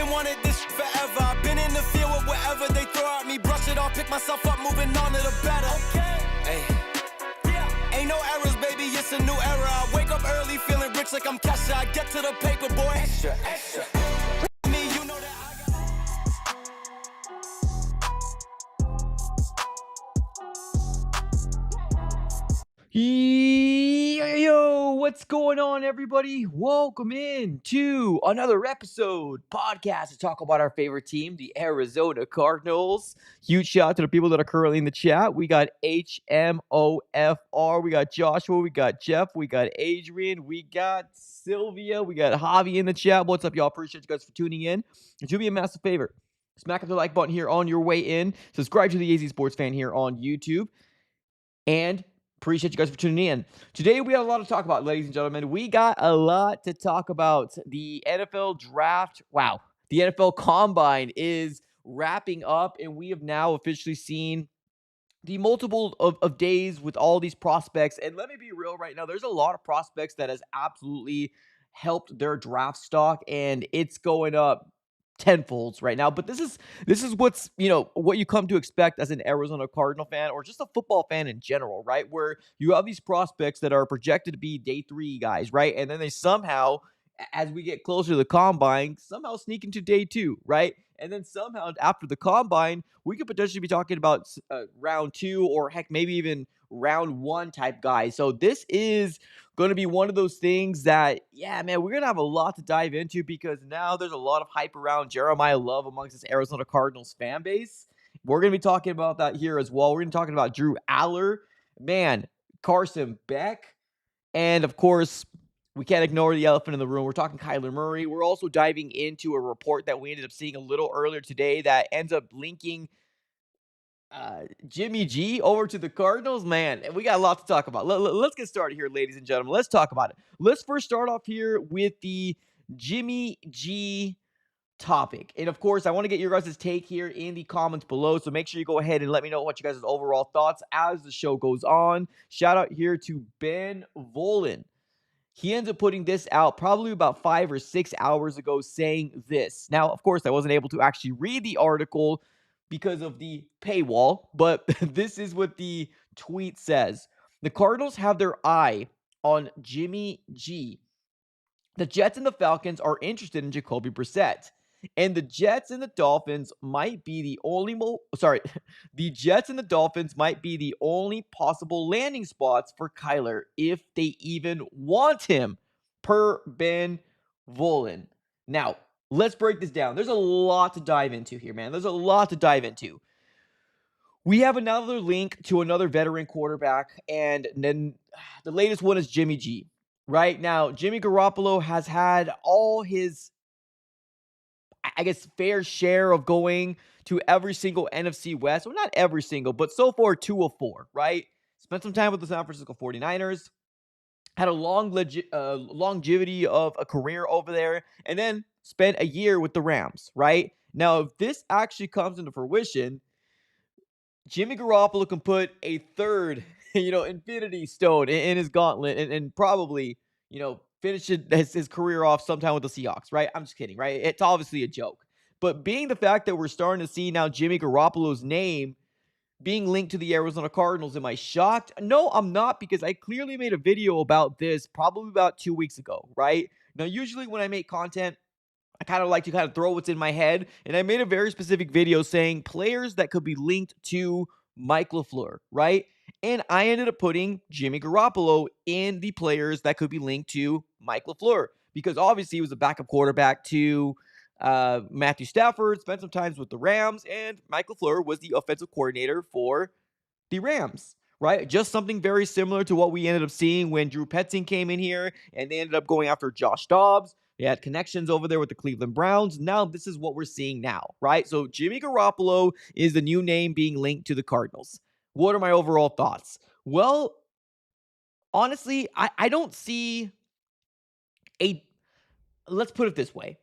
been wanted this forever. I've been in the field with whatever they throw at me. Brush it off, pick myself up, moving on to the better. Hey. Ain't no errors, baby, it's a new era. I wake up early, feeling rich like I'm Kesha. I get to the paper, boy. Extra, extra. Me, you know that I got... Yo, what's going on, everybody? Welcome in to another episode podcast to talk about our favorite team, the Arizona Cardinals. Huge shout out to the people that are currently in the chat. We got HMOFR, we got Joshua, we got Jeff, we got Adrian, we got Sylvia, we got Javi in the chat. What's up, y'all? Appreciate you guys for tuning in. Do me a massive favor. Smack the like button here on your way in. Subscribe to the AZ Sports Fan here on YouTube. And appreciate you guys for tuning in. Today, we have a lot to talk about, ladies and gentlemen. We got a lot to talk about. The NFL draft, wow. The NFL Combine is wrapping up, and we have now officially seen the multiple of days with all these prospects. And let me be real right now, there's a lot of prospects that has absolutely helped their draft stock, and it's going up tenfolds right now. But this is what's, what you come to expect as an Arizona Cardinal fan or just a football fan in general, right? Where you have these prospects that are projected to be day 3 guys, right? And then they somehow, as we get closer to the Combine, somehow sneak into day 2, right? And then somehow after the Combine, we could potentially be talking about round 2 or heck, maybe even round 1 type guys. So this is going to be one of those things that, yeah, man, we're going to have a lot to dive into because now there's a lot of hype around Jeremiyah Love amongst this Arizona Cardinals fan base. We're going to be talking about that here as well. We're going to be talking about Drew Aller, man, Carson Beck, and of course, we can't ignore the elephant in the room. We're talking Kyler Murray. We're also diving into a report that we ended up seeing a little earlier today that ends up linking Jimmy G over to the Cardinals. Man, we got a lot to talk about. Let's get started here, ladies and gentlemen. Let's talk about it. Let's first start off here with the Jimmy G topic. And of course, I want to get your guys' take here in the comments below. So make sure you go ahead and let me know what you guys' overall thoughts as the show goes on. Shout out here to Ben Volen. He ends up putting this out probably about 5 or 6 hours ago saying this. Now, of course, I wasn't able to actually read the article because of the paywall, but this is what the tweet says. The Cardinals have their eye on Jimmy G. The Jets and the Falcons are interested in Jacoby Brissett. And the Jets and the Dolphins might be the only the Jets and the Dolphins might be the only possible landing spots for KYLER if they even want him, per Ben Volen. Now, let's break this down. There's a lot to dive into here, man. There's a lot to dive into. We have another link to another veteran quarterback, and then the latest one is Jimmy G. Right now, Jimmy Garoppolo has had all his, I guess, fair share of going to every single NFC West. Well, not every single, but so far 2 of 4, right? Spent some time with the San Francisco 49ers. Had a longevity of a career over there. And then spent a year with the Rams, right? Now, if this actually comes into fruition, Jimmy Garoppolo can put a third, infinity stone in his gauntlet and probably, finish his career off sometime with the Seahawks, right? I'm just kidding, right? It's obviously a joke. But being the fact that we're starting to see now Jimmy Garoppolo's name being linked to the Arizona Cardinals, am I shocked? No, I'm not, because I clearly made a video about this probably about 2 weeks ago, right? Now, usually when I make content, I kind of like to throw what's in my head, and I made a very specific video saying players that could be linked to Mike LaFleur, right? And I ended up putting Jimmy Garoppolo in the players that could be linked to Mike LaFleur because obviously he was a backup quarterback to Matthew Stafford, spent some time with the Rams, and Mike LaFleur was the offensive coordinator for the Rams, right? Just something very similar to what we ended up seeing when Drew Petzing came in here and they ended up going after Josh Dobbs. They had connections over there with the Cleveland Browns. Now this is what we're seeing now, right? So Jimmy Garoppolo is the new name being linked to the Cardinals. What are my overall thoughts? Well, honestly, I don't see let's put it this way.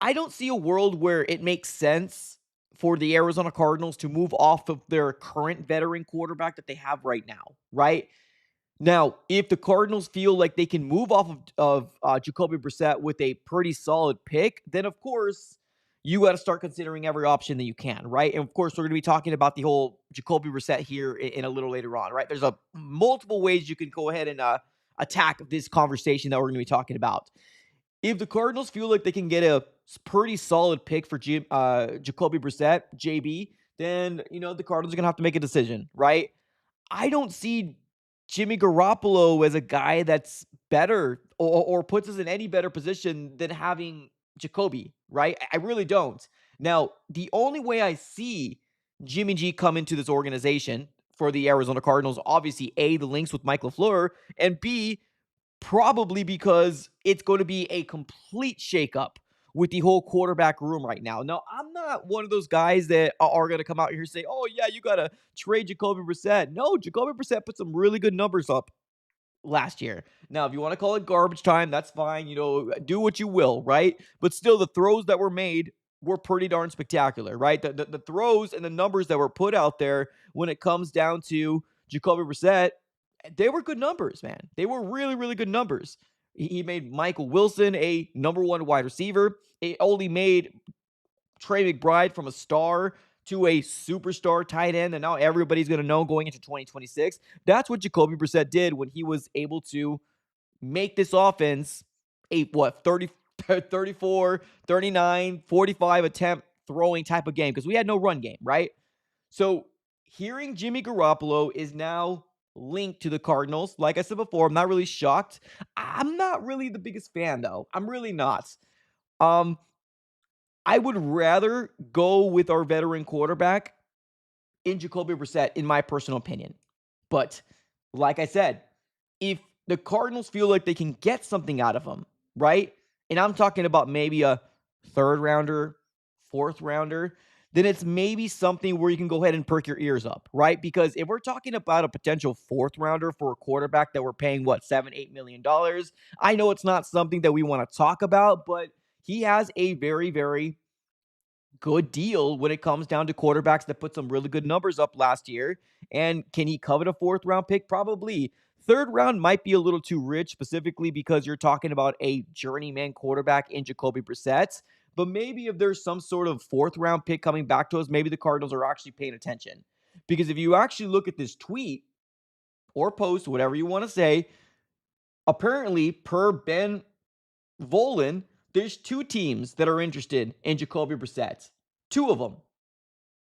I don't see a world where it makes sense for the Arizona Cardinals to move off of their current veteran quarterback that they have right now, right? Now, if the Cardinals feel like they can move off of Jacoby Brissett with a pretty solid pick, then of course you got to start considering every option that you can, right? And of course, we're going to be talking about the whole Jacoby Brissett here in a little later on, right? There's a multiple ways you can go ahead and attack this conversation that we're going to be talking about. If the Cardinals feel like they can get a pretty solid pick for Jacoby Brissett, JB, then the Cardinals are going to have to make a decision, right? I don't see Jimmy Garoppolo as a guy that's better or puts us in any better position than having Jacoby, right? I really don't. Now, the only way I see Jimmy G come into this organization for the Arizona Cardinals, obviously, A, the links with Mike LaFleur, and B, probably because it's going to be a complete shakeup with the whole quarterback room right now. Now, I'm not one of those guys that are going to come out here and say, oh, yeah, you got to trade Jacoby Brissett. No, Jacoby Brissett put some really good numbers up last year. Now, if you want to call it garbage time, that's fine. Do what you will, right? But still, the throws that were made were pretty darn spectacular, right? The throws and the numbers that were put out there when it comes down to Jacoby Brissett, they were good numbers, man. They were really, really good numbers. He made Michael Wilson a number one wide receiver. It only made Trey McBride from a star to a superstar tight end, and now everybody's going to know going into 2026. That's what Jacoby Brissett did when he was able to make this offense a 34, 39, 45 attempt throwing type of game because we had no run game, right? So hearing Jimmy Garoppolo is now linked to the Cardinals. Like I said before, I'm not really shocked. I'm not really the biggest fan, though. I'm really not. Um, I would rather go with our veteran quarterback in Jacoby Brissett, in my personal opinion. But like I said, if the Cardinals feel like they can get something out of him, right? And I'm talking about maybe a third rounder, fourth rounder, then it's maybe something where you can go ahead and perk your ears up, right? Because if we're talking about a potential fourth rounder for a quarterback that we're paying, $7-8 million, I know it's not something that we want to talk about, but he has a very, very good deal when it comes down to quarterbacks that put some really good numbers up last year. And can he covet a fourth round pick? Probably. Third round might be a little too rich, specifically because you're talking about a journeyman quarterback in Jacoby Brissett. But maybe if there's some sort of fourth round pick coming back to us, maybe the Cardinals are actually paying attention. Because if you actually look at this tweet or post, whatever you want to say, apparently, per Ben Volen, there's two teams that are interested in Jacoby Brissett. Two of them.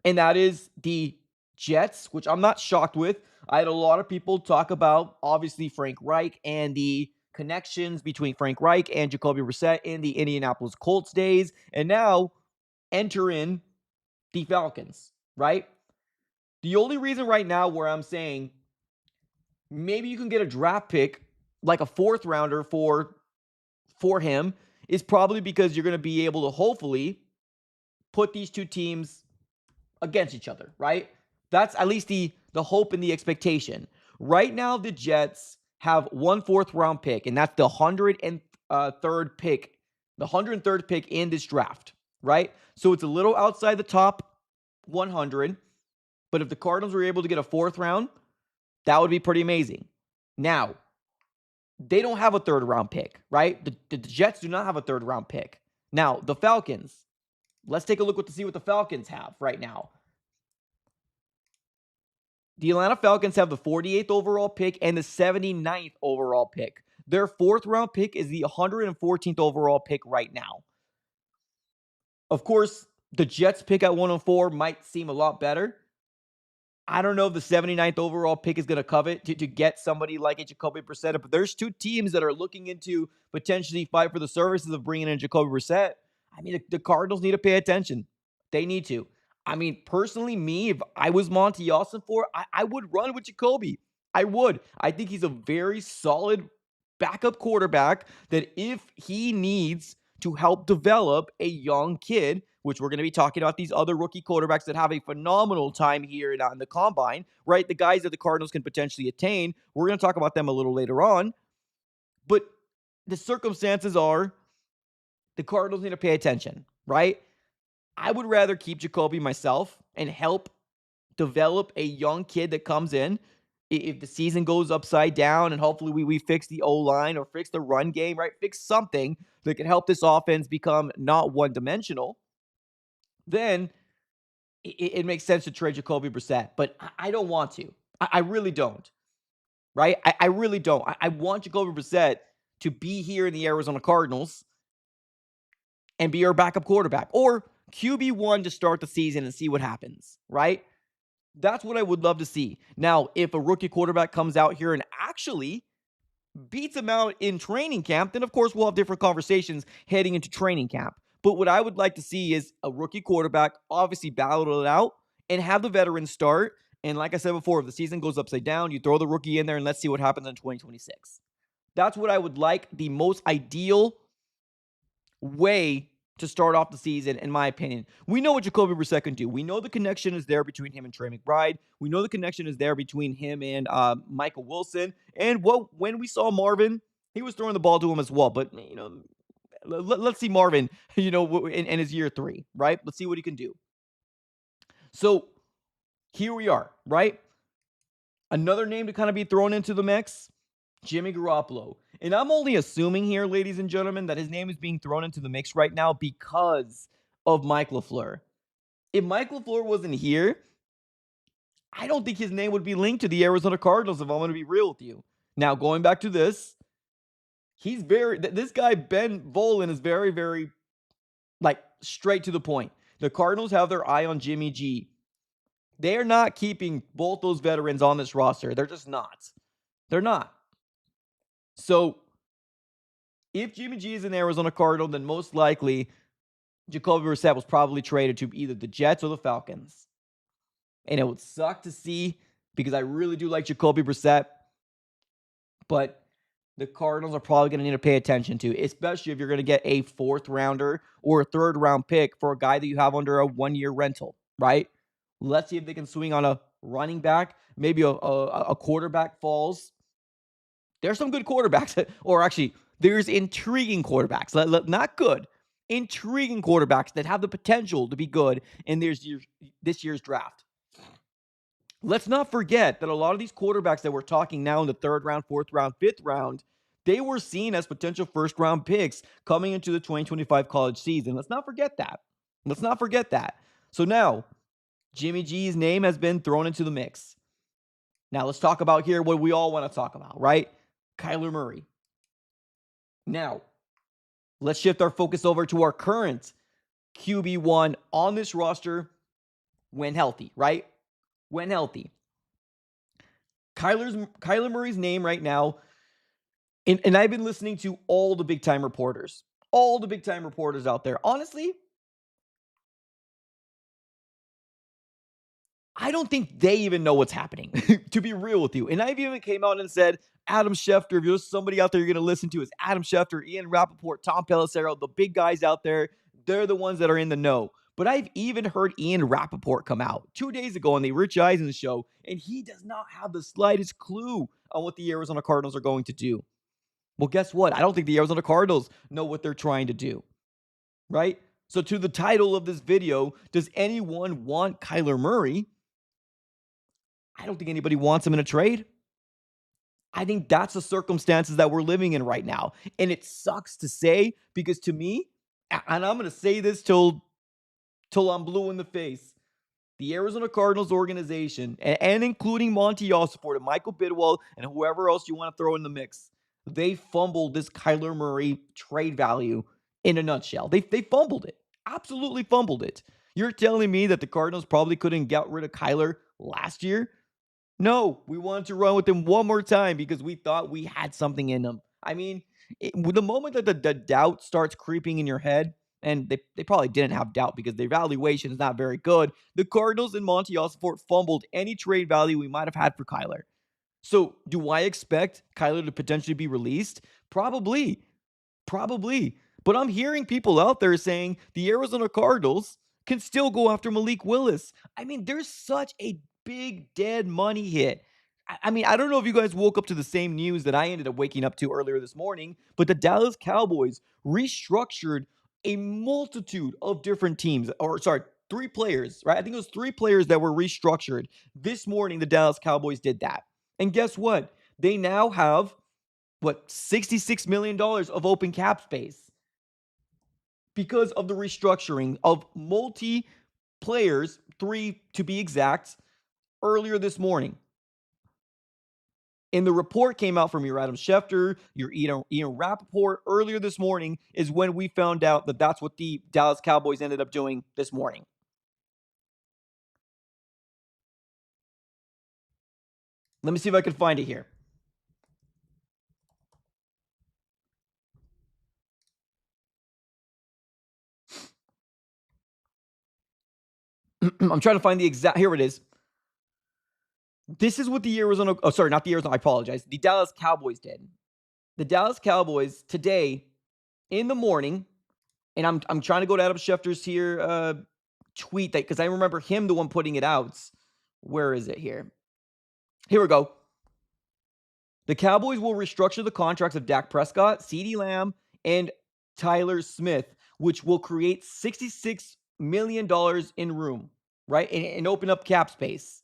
And that is the Jets, which I'm not shocked with. I had a lot of people talk about, obviously, Frank Reich and the connections between Frank Reich and Jacoby Brissett in the Indianapolis Colts days. And now enter in the Falcons, right? The only reason right now where I'm saying maybe you can get a draft pick, like a fourth rounder for him, is probably because you're going to be able to hopefully put these two teams against each other, right? That's at least the hope and the expectation. Right now, the Jets have 1/4 round pick, and that's the 103rd pick, the 103rd pick in this draft, right? So it's a little outside the top 100, but if the Cardinals were able to get a fourth round, that would be pretty amazing. Now, they don't have a third round pick, right? The Jets do not have a third round pick. Now, the Falcons, let's take a look to see what the Falcons have right now. The Atlanta Falcons have the 48th overall pick and the 79th overall pick. Their fourth round pick is the 114th overall pick right now. Of course, the Jets pick at 104 might seem a lot better. I don't know if the 79th overall pick is going to covet to get somebody like a Jacoby Brissett, but there's two teams that are looking into potentially fight for the services of bringing in Jacoby Brissett. I mean, the Cardinals need to pay attention. They need to. I mean, personally, me, if I was Monty Ossenfort, I would run with Jacoby. I would. I think he's a very solid backup quarterback that if he needs to help develop a young kid, which we're going to be talking about these other rookie quarterbacks that have a phenomenal time here in the combine, right? The guys that the Cardinals can potentially attain. We're going to talk about them a little later on. But the circumstances are the Cardinals need to pay attention, right? I would rather keep Jacoby myself and help develop a young kid that comes in if the season goes upside down and hopefully we fix the O-line or fix the run game, right? Fix something that can help this offense become not one-dimensional, then it makes sense to trade Jacoby Brissett. But I don't want to. I really don't, right? I really don't. I want Jacoby Brissett to be here in the Arizona Cardinals and be our backup quarterback or QB1 to start the season and see what happens, right? That's what I would love to see. Now, if a rookie quarterback comes out here and actually beats him out in training camp, then of course we'll have different conversations heading into training camp. But what I would like to see is a rookie quarterback obviously battle it out and have the veterans start. And like I said before, if the season goes upside down, you throw the rookie in there and let's see what happens in 2026. That's what I would like, the most ideal way to start off the season, in my opinion. We know what Jacoby Brissett can do. We know the connection is there between him and Trey McBride. We know the connection is there between him and Michael Wilson. And when we saw Marvin, he was throwing the ball to him as well. But, let's see Marvin, in his year 3, right? Let's see what he can do. So here we are, right? Another name to kind of be thrown into the mix, Jimmy Garoppolo. And I'm only assuming here, ladies and gentlemen, that his name is being thrown into the mix right now because of Mike LaFleur. If Mike LaFleur wasn't here, I don't think his name would be linked to the Arizona Cardinals, if I'm going to be real with you. Now, going back to this, this guy, Ben Volin, is very, very, straight to the point. The Cardinals have their eye on Jimmy G. They're not keeping both those veterans on this roster. They're just not. They're not. So, if Jimmy G is an Arizona Cardinal, then most likely Jacoby Brissett was probably traded to either the Jets or the Falcons. And it would suck to see because I really do like Jacoby Brissett. But the Cardinals are probably going to need to pay attention to, especially if you're going to get a 4th rounder or a 3rd round pick for a guy that you have under a 1-year rental, right? Let's see if they can swing on a running back. Maybe a quarterback falls. There's some good quarterbacks, or actually, there's intriguing quarterbacks. Not good, intriguing quarterbacks that have the potential to be good in this year's draft. Let's not forget that a lot of these quarterbacks that we're talking now in the 3rd round, 4th round, 5th round, they were seen as potential 1st-round picks coming into the 2025 college season. Let's not forget that. So now, Jimmy G's name has been thrown into the mix. Now, let's talk about here what we all want to talk about, right? Kyler Murray. Now, let's shift our focus over to our current QB1 on this roster when healthy, right? When healthy. Kyler Murray's name right now, and I've been listening to all the big-time reporters out there. Honestly, I don't think they even know what's happening, to be real with you. And I've even came out and said, Adam Schefter, if there's somebody out there you're going to listen to, is Adam Schefter, Ian Rappaport, Tom Pelissero, the big guys out there. They're the ones that are in the know. But I've even heard Ian Rappaport come out 2 days ago on the Rich Eisen show, and he does not have the slightest clue on what the Arizona Cardinals are going to do. Well, guess what? I don't think the Arizona Cardinals know what they're trying to do, right? So to the title of this video, does anyone want Kyler Murray? I don't think anybody wants him in a trade. I think that's the circumstances that we're living in right now. And it sucks to say because to me, and I'm going to say this till I'm blue in the face, the Arizona Cardinals organization, and including Monty Ossenfort and Michael Bidwell and whoever else you want to throw in the mix, they fumbled this Kyler Murray trade value in a nutshell. They fumbled it. Absolutely fumbled it. You're telling me that the Cardinals probably couldn't get rid of Kyler last year? No, we wanted to run with him one more time because we thought we had something in him. I mean, the moment that the doubt starts creeping in your head, and they probably didn't have doubt because the evaluation is not very good, the Cardinals and Monty Ossenfort fumbled any trade value we might have had for Kyler. So do I expect Kyler to potentially be released? Probably. But I'm hearing people out there saying the Arizona Cardinals can still go after Malik Willis. I mean, there's such a big dead money hit. I mean, I don't know if you guys woke up to the same news that I ended up waking up to earlier this morning, but the Dallas Cowboys restructured a multitude of different teams, 3 players, right? I think it was 3 players that were restructured. This morning, the Dallas Cowboys did that. And guess what? They now have, $66 million of open cap space because of the restructuring of multi players, 3 to be exact, earlier this morning. And the report came out from your Adam Schefter, your Ian Rappaport earlier this morning is when we found out that that's what the Dallas Cowboys ended up doing this morning. Let me see if I can find it here. I'm trying to find the exact. Here it is. This is what the Arizona. Oh, sorry, not the Arizona. I apologize. The Dallas Cowboys did. The Dallas Cowboys today in the morning, and I'm trying to go to Adam Schefter's here tweet that because I remember him the one putting it out. Where is it here? Here we go. The Cowboys will restructure the contracts of Dak Prescott, CeeDee Lamb, and Tyler Smith, which will create $66 million in room, right? And open up cap space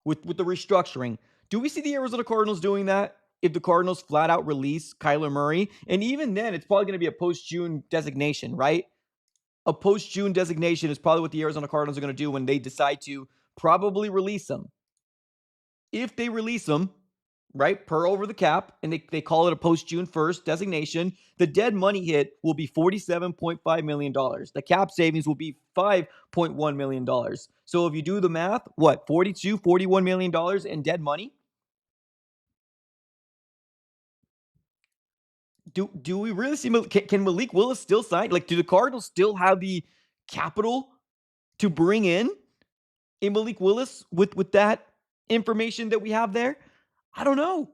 with the restructuring. Do we see the Arizona Cardinals doing that? If the Cardinals flat out release Kyler Murray, and even then, it's probably going to be a post-June designation, right? A post-June designation is probably what the Arizona Cardinals are going to do when they decide to probably release them. If they release them, right, per over the cap, and they call it a post-June 1st designation, the dead money hit will be $47.5 million. The cap savings will be $5.1 million. So if you do the math, $41 million in dead money? Do we really see, can Malik Willis still sign? Like, do the Cardinals still have the capital to bring in a Malik Willis with that information that we have there? I don't know.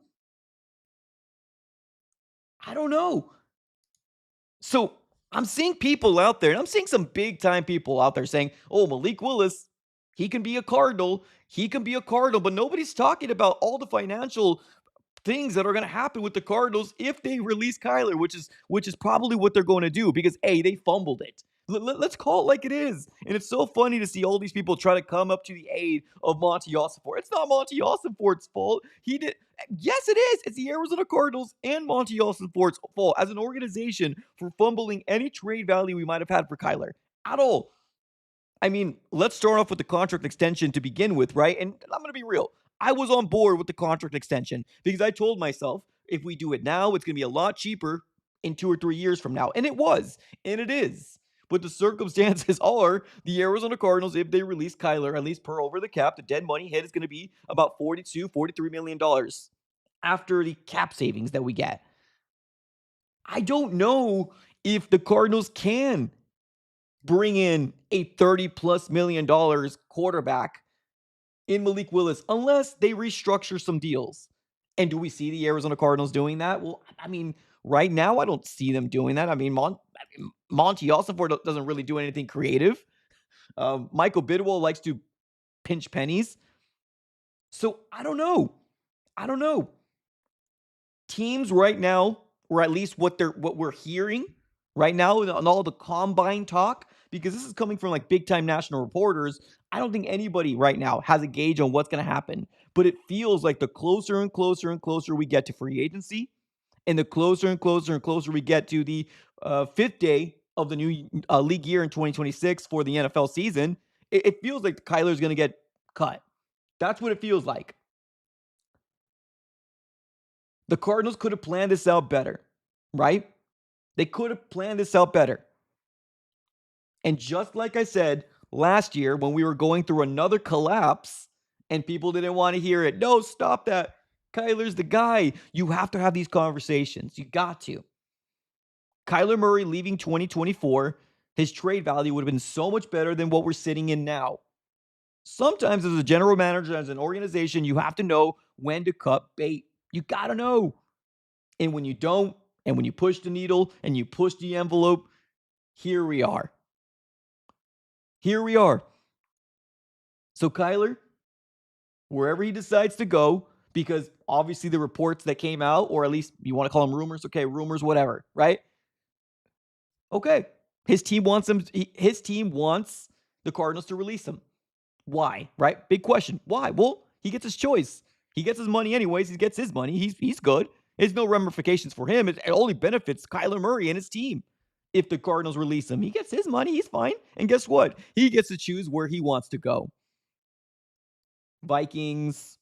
So I'm seeing people out there, and I'm seeing some big time people out there saying, oh, Malik Willis, he can be a Cardinal. But nobody's talking about all the financial things that are going to happen with the Cardinals if they release Kyler, which is probably what they're going to do because they fumbled it. Let's call it like it is. And it's so funny to see all these people try to come up to the aid of Monty Ossenfort. It's not Monty Ossenfort's fault. He did. Yes, it is. It's the Arizona Cardinals and Monty Ossenfort's fault as an organization for fumbling any trade value we might have had for Kyler at all. I mean, let's start off with the contract extension to begin with, right? And I'm going to be real. I was on board with the contract extension because I told myself if we do it now, it's going to be a lot cheaper in 2 or 3 years from now. And it was, and it is. But the circumstances are the Arizona Cardinals, if they release Kyler, at least per over the cap, the dead money hit is going to be about $43 million after the cap savings that we get. I don't know if the Cardinals can bring in a $30+ million quarterback in Malik Willis unless they restructure some deals. And do we see the Arizona Cardinals doing that? Well, I mean, right now, I don't see them doing that. I mean, Monty Ossenfort doesn't really do anything creative. Michael Bidwell likes to pinch pennies. So I don't know. Teams right now, or at least what we're hearing right now on all the combine talk, because this is coming from like big time national reporters. I don't think anybody right now has a gauge on what's going to happen, but it feels like the closer and closer and closer we get to free agency, and the closer and closer and closer we get to the 5th day of the new league year in 2026 for the NFL season, it feels like Kyler's going to get cut. That's what it feels like. The Cardinals could have planned this out better, right? They could have planned this out better. And just like I said last year when we were going through another collapse and people didn't want to hear it, no, stop that. Kyler's the guy. You have to have these conversations. You got to. Kyler Murray leaving 2024, his trade value would have been so much better than what we're sitting in now. Sometimes as a general manager, as an organization, you have to know when to cut bait. You got to know. And when you don't, and when you push the needle and you push the envelope, here we are. So Kyler, wherever he decides to go, because obviously the reports that came out, or at least you want to call them rumors, okay, rumors, whatever, right? Okay. His team wants the Cardinals to release him. Why? Right? Big question. Why? Well, he gets his choice. He gets his money anyways. He gets his money. He's good. There's no ramifications for him. It only benefits Kyler Murray and his team. If the Cardinals release him, he gets his money. He's fine. And guess what? He gets to choose where he wants to go. Vikings,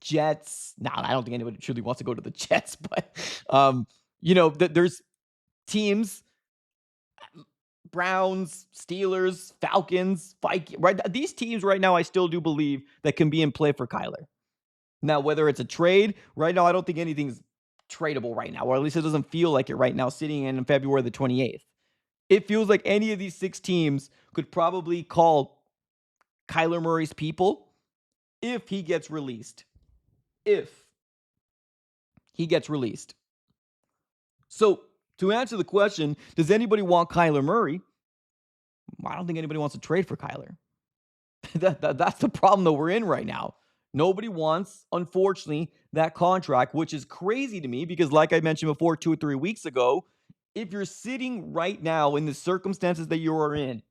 Jets. Nah, I don't think anybody truly wants to go to the Jets, but there's teams, Browns, Steelers, Falcons, Vikings, right? These teams right now, I still do believe that can be in play for Kyler. Now, whether it's a trade, right now, I don't think anything's tradable right now, or at least it doesn't feel like it right now, sitting in February the 28th. It feels like any of these 6 teams could probably call Kyler Murray's people if he gets released. If he gets released. So, to answer the question, does anybody want Kyler Murray? I don't think anybody wants to trade for Kyler. That's the problem that we're in right now. Nobody wants, unfortunately, that contract, which is crazy to me because, like I mentioned before, 2 or 3 weeks ago, if you're sitting right now in the circumstances that you are in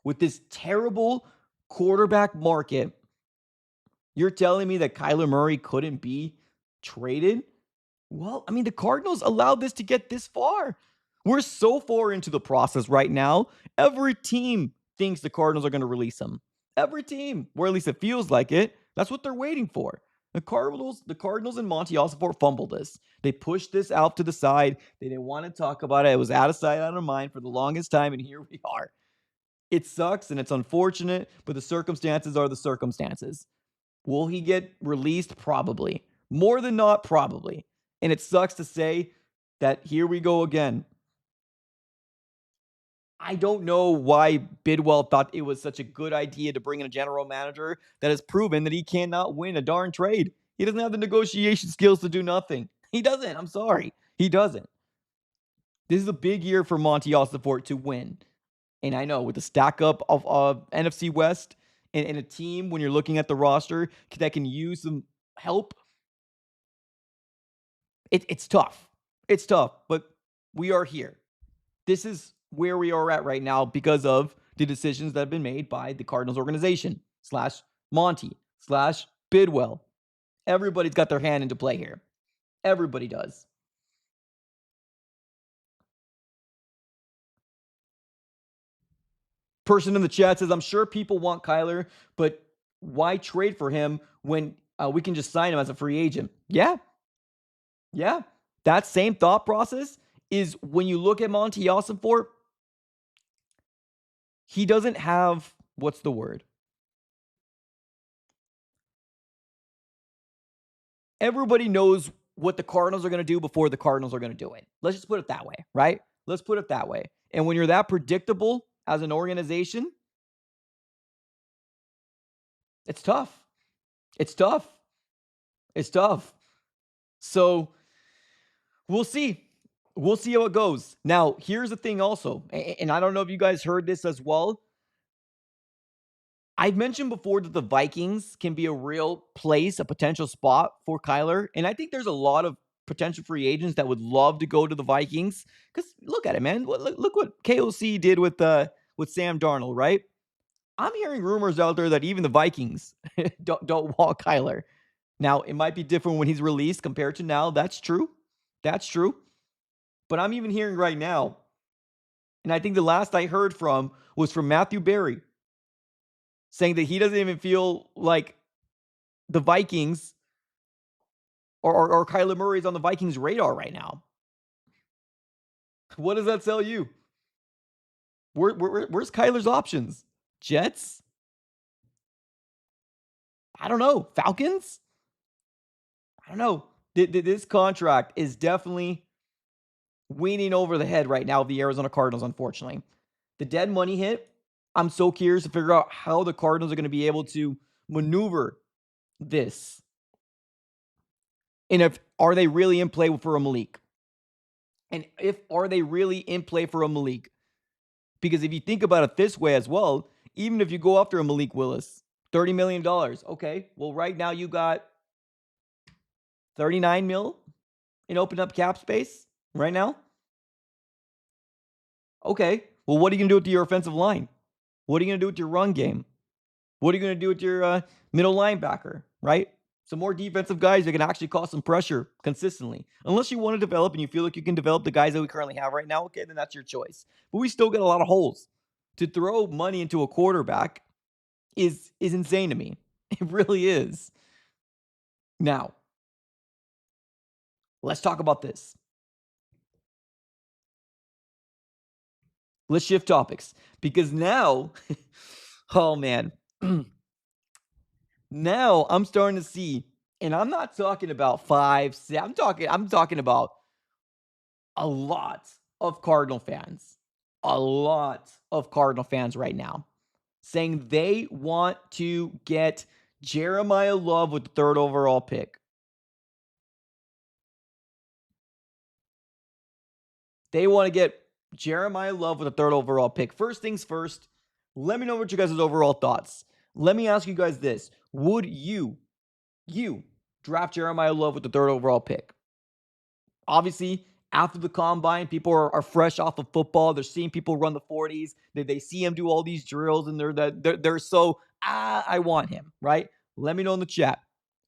with this terrible quarterback market, you're telling me that Kyler Murray couldn't be traded? Well, I mean, the Cardinals allowed this to get this far. We're so far into the process right now. Every team thinks the Cardinals are going to release him. Every team, or at least it feels like it. That's what they're waiting for. The Cardinals and Monty Ossenfort fumbled this. They pushed this out to the side. They didn't want to talk about it. It was out of sight, out of mind for the longest time, and here we are. It sucks and it's unfortunate, but the circumstances are the circumstances. Will he get released? Probably. More than not, probably. And it sucks to say that here we go again. I don't know why Bidwell thought it was such a good idea to bring in a general manager that has proven that he cannot win a darn trade. He doesn't have the negotiation skills to do nothing. He doesn't. I'm sorry. He doesn't. This is a big year for Monty Ossenfort to win. And I know with the stack up of NFC West and a team, when you're looking at the roster, that can use some help, it's tough. It's tough, but we are here. This is where we are at right now because of the decisions that have been made by the Cardinals organization / Monty / Bidwell. Everybody's got their hand into play here. Everybody does. Person in the chat says, I'm sure people want Kyler, but why trade for him when we can just sign him as a free agent? Yeah. That same thought process is when you look at Monty Ossenfort, he doesn't have, what's the word? Everybody knows what the Cardinals are going to do before the Cardinals are going to do it. Let's just put it that way, right? Let's put it that way. And when you're that predictable as an organization, it's tough. It's tough. So we'll see. We'll see how it goes. Now, here's the thing also, and I don't know if you guys heard this as well. I've mentioned before that the Vikings can be a real place, a potential spot for Kyler. And I think there's a lot of potential free agents that would love to go to the Vikings. Because look at it, man. Look what KOC did with Sam Darnold, right? I'm hearing rumors out there that even the Vikings don't want Kyler. Now, it might be different when he's released compared to now. That's true. But I'm even hearing right now, and I think the last I heard from was from Matthew Berry, saying that he doesn't even feel like the Vikings or Kyler Murray is on the Vikings' radar right now. What does that tell you? Where's Kyler's options? Jets? I don't know. Falcons? I don't know. This contract is definitely weaning over the head right now of the Arizona Cardinals, unfortunately. The dead money hit. I'm so curious to figure out how the Cardinals are going to be able to maneuver this. And are they really in play for a Malik? And are they really in play for a Malik? Because if you think about it this way as well, even if you go after a Malik Willis, $30 million. Okay, well, right now you got $39 million in open up cap space right now. Okay, well, what are you going to do with your offensive line? What are you going to do with your run game? What are you going to do with your middle linebacker, right? Some more defensive guys that can actually cause some pressure consistently. Unless you want to develop and you feel like you can develop the guys that we currently have right now, okay, then that's your choice. But we still got a lot of holes. To throw money into a quarterback is insane to me. It really is. Now, let's talk about this. Let's shift topics because now, oh man, now I'm starting to see, and I'm not talking about five, I'm talking about a lot of Cardinal fans, a lot of Cardinal fans right now saying they want to get Jeremiyah Love with the 3rd overall pick. They want to get Jeremiyah Love with the 3rd overall pick. First things first, let me know what you guys' overall thoughts. Let me ask you guys this. Would you draft Jeremiyah Love with the 3rd overall pick? Obviously, after the combine, people are fresh off of football. They're seeing people run the 40s. They see him do all these drills, and they're so, I want him, right? Let me know in the chat.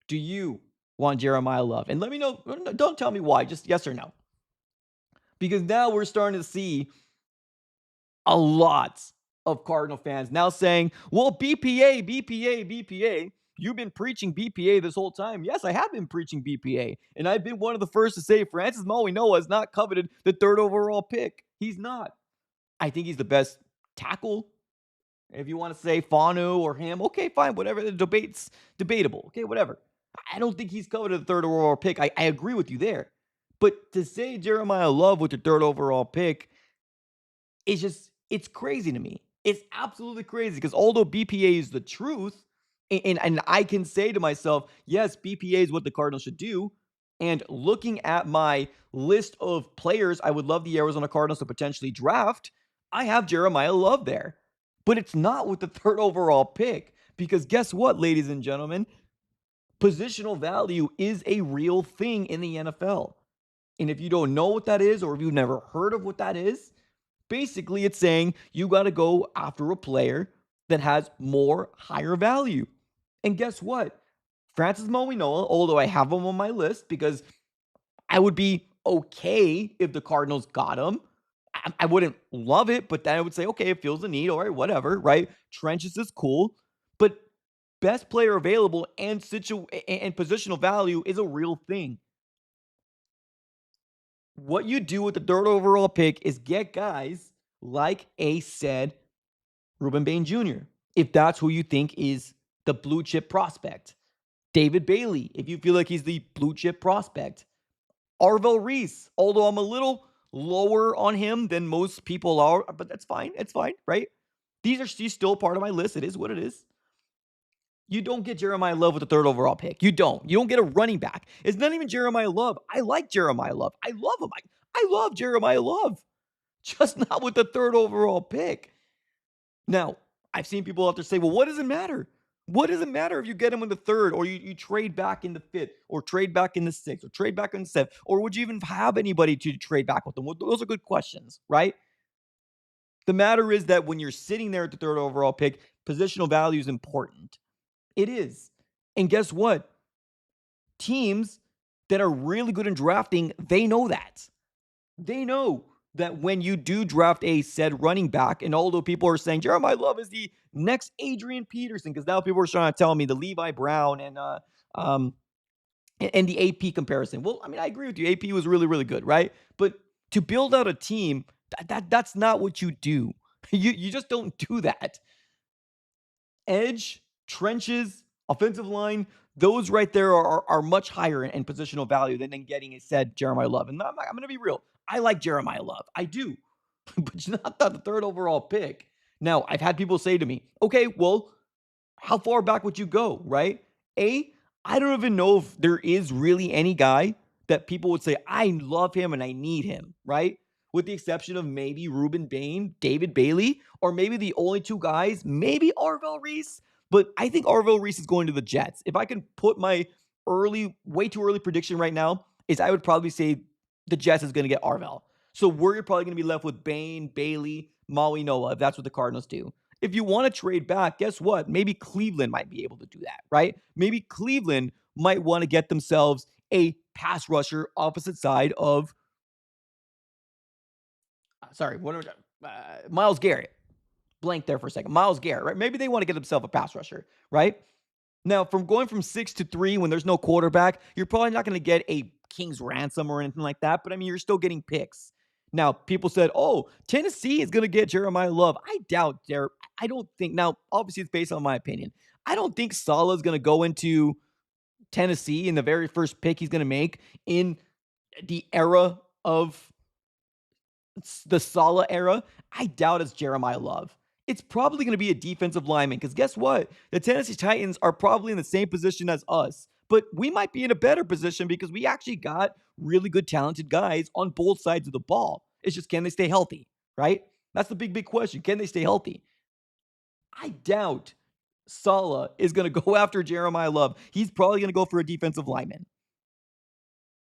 Do you want Jeremiyah Love? And let me know. Don't tell me why. Just yes or no. Because now we're starting to see a lot of Cardinal fans now saying, well, BPA, BPA, BPA. You've been preaching BPA this whole time. Yes, I have been preaching BPA. And I've been one of the first to say Francis Mauigoa is not coveted the 3rd overall pick. He's not. I think he's the best tackle. If you want to say Fanu or him, okay, fine, whatever. The debate's debatable. Okay, whatever. I don't think he's coveted the 3rd overall pick. I agree with you there. But to say Jeremiyah Love with the 3rd overall pick is just, it's crazy to me. It's absolutely crazy because although BPA is the truth, and I can say to myself, yes, BPA is what the Cardinals should do. And looking at my list of players I would love the Arizona Cardinals to potentially draft, I have Jeremiyah Love there. But it's not with the 3rd overall pick because guess what, ladies and gentlemen? Positional value is a real thing in the NFL. And if you don't know what that is, or if you've never heard of what that is, basically it's saying you got to go after a player that has more higher value. And guess what? Francis Mauigoa, although I have him on my list because I would be okay if the Cardinals got him. I wouldn't love it, but then I would say, okay, it feels the need, all right, whatever, right? Trenches is cool, but best player available and positional value is a real thing. What you do with the 3rd overall pick is get guys like a said Ruben Bain Jr., if that's who you think is the blue chip prospect. David Bailey, if you feel like he's the blue chip prospect. Arvell Reese, although I'm a little lower on him than most people are, but that's fine. It's fine, right? He's still part of my list. It is what it is. You don't get Jeremiyah Love with the 3rd overall pick. You don't get a running back. It's not even Jeremiyah Love. I like Jeremiyah Love. I love him. I love Jeremiyah Love. Just not with the 3rd overall pick. Now, I've seen people out there say, well, what does it matter? What does it matter if you get him in the 3rd or you trade back in the 5th or trade back in the 6th or trade back in the 7th? Or would you even have anybody to trade back with them? Well, those are good questions, right? The matter is that when you're sitting there at the 3rd overall pick, positional value is important. It is. And guess what? Teams that are really good in drafting, they know that. They know that when you do draft a said running back, and although people are saying Jeremiyah Love is the next Adrian Peterson, because now people are trying to tell me the Levi Brown and the AP comparison. Well, I mean, I agree with you. AP was really, really good, right? But to build out a team, that's not what you do. You just don't do that. Edge, trenches, offensive line, those right there are much higher in positional value than getting a said Jeremiyah Love. And I'm going to be real. I like Jeremiyah Love. I do. But it's not the 3rd overall pick. Now, I've had people say to me, okay, well, how far back would you go, right? I don't even know if there is really any guy that people would say, I love him and I need him, right? With the exception of maybe Ruben Bain, David Bailey, or maybe the only 2 guys, maybe Arvell Reese. But I think Arvell Reese is going to the Jets. If I can put my way too early prediction right now, is I would probably say the Jets is going to get Arvell. So we're probably going to be left with Bain, Bailey, Mauigoa, if that's what the Cardinals do. if you want to trade back, guess what? Maybe Cleveland might be able to do that, right? Maybe Cleveland might want to get themselves a pass rusher opposite side of, Myles Garrett. Blank there for a second. Myles Garrett, right? Maybe they want to get themselves a pass rusher, right? Now, from going from 6 to 3 when there's no quarterback, you're probably not going to get a king's ransom or anything like that, but I mean, you're still getting picks. Now, people said, oh, Tennessee is going to get Jeremiah Love. I doubt there. I don't think. Now, obviously, it's based on my opinion. I don't think Saleh is going to go into Tennessee in the very first pick he's going to make in the era of the Saleh era. I doubt it's Jeremiah Love. It's probably going to be a defensive lineman because guess what? The Tennessee Titans are probably in the same position as us, but we might be in a better position because we actually got really good, talented guys on both sides of the ball. It's just, can they stay healthy, right? That's the big question. Can they stay healthy? I doubt Saleh is going to go after Jeremiah Love. He's probably going to go for a defensive lineman.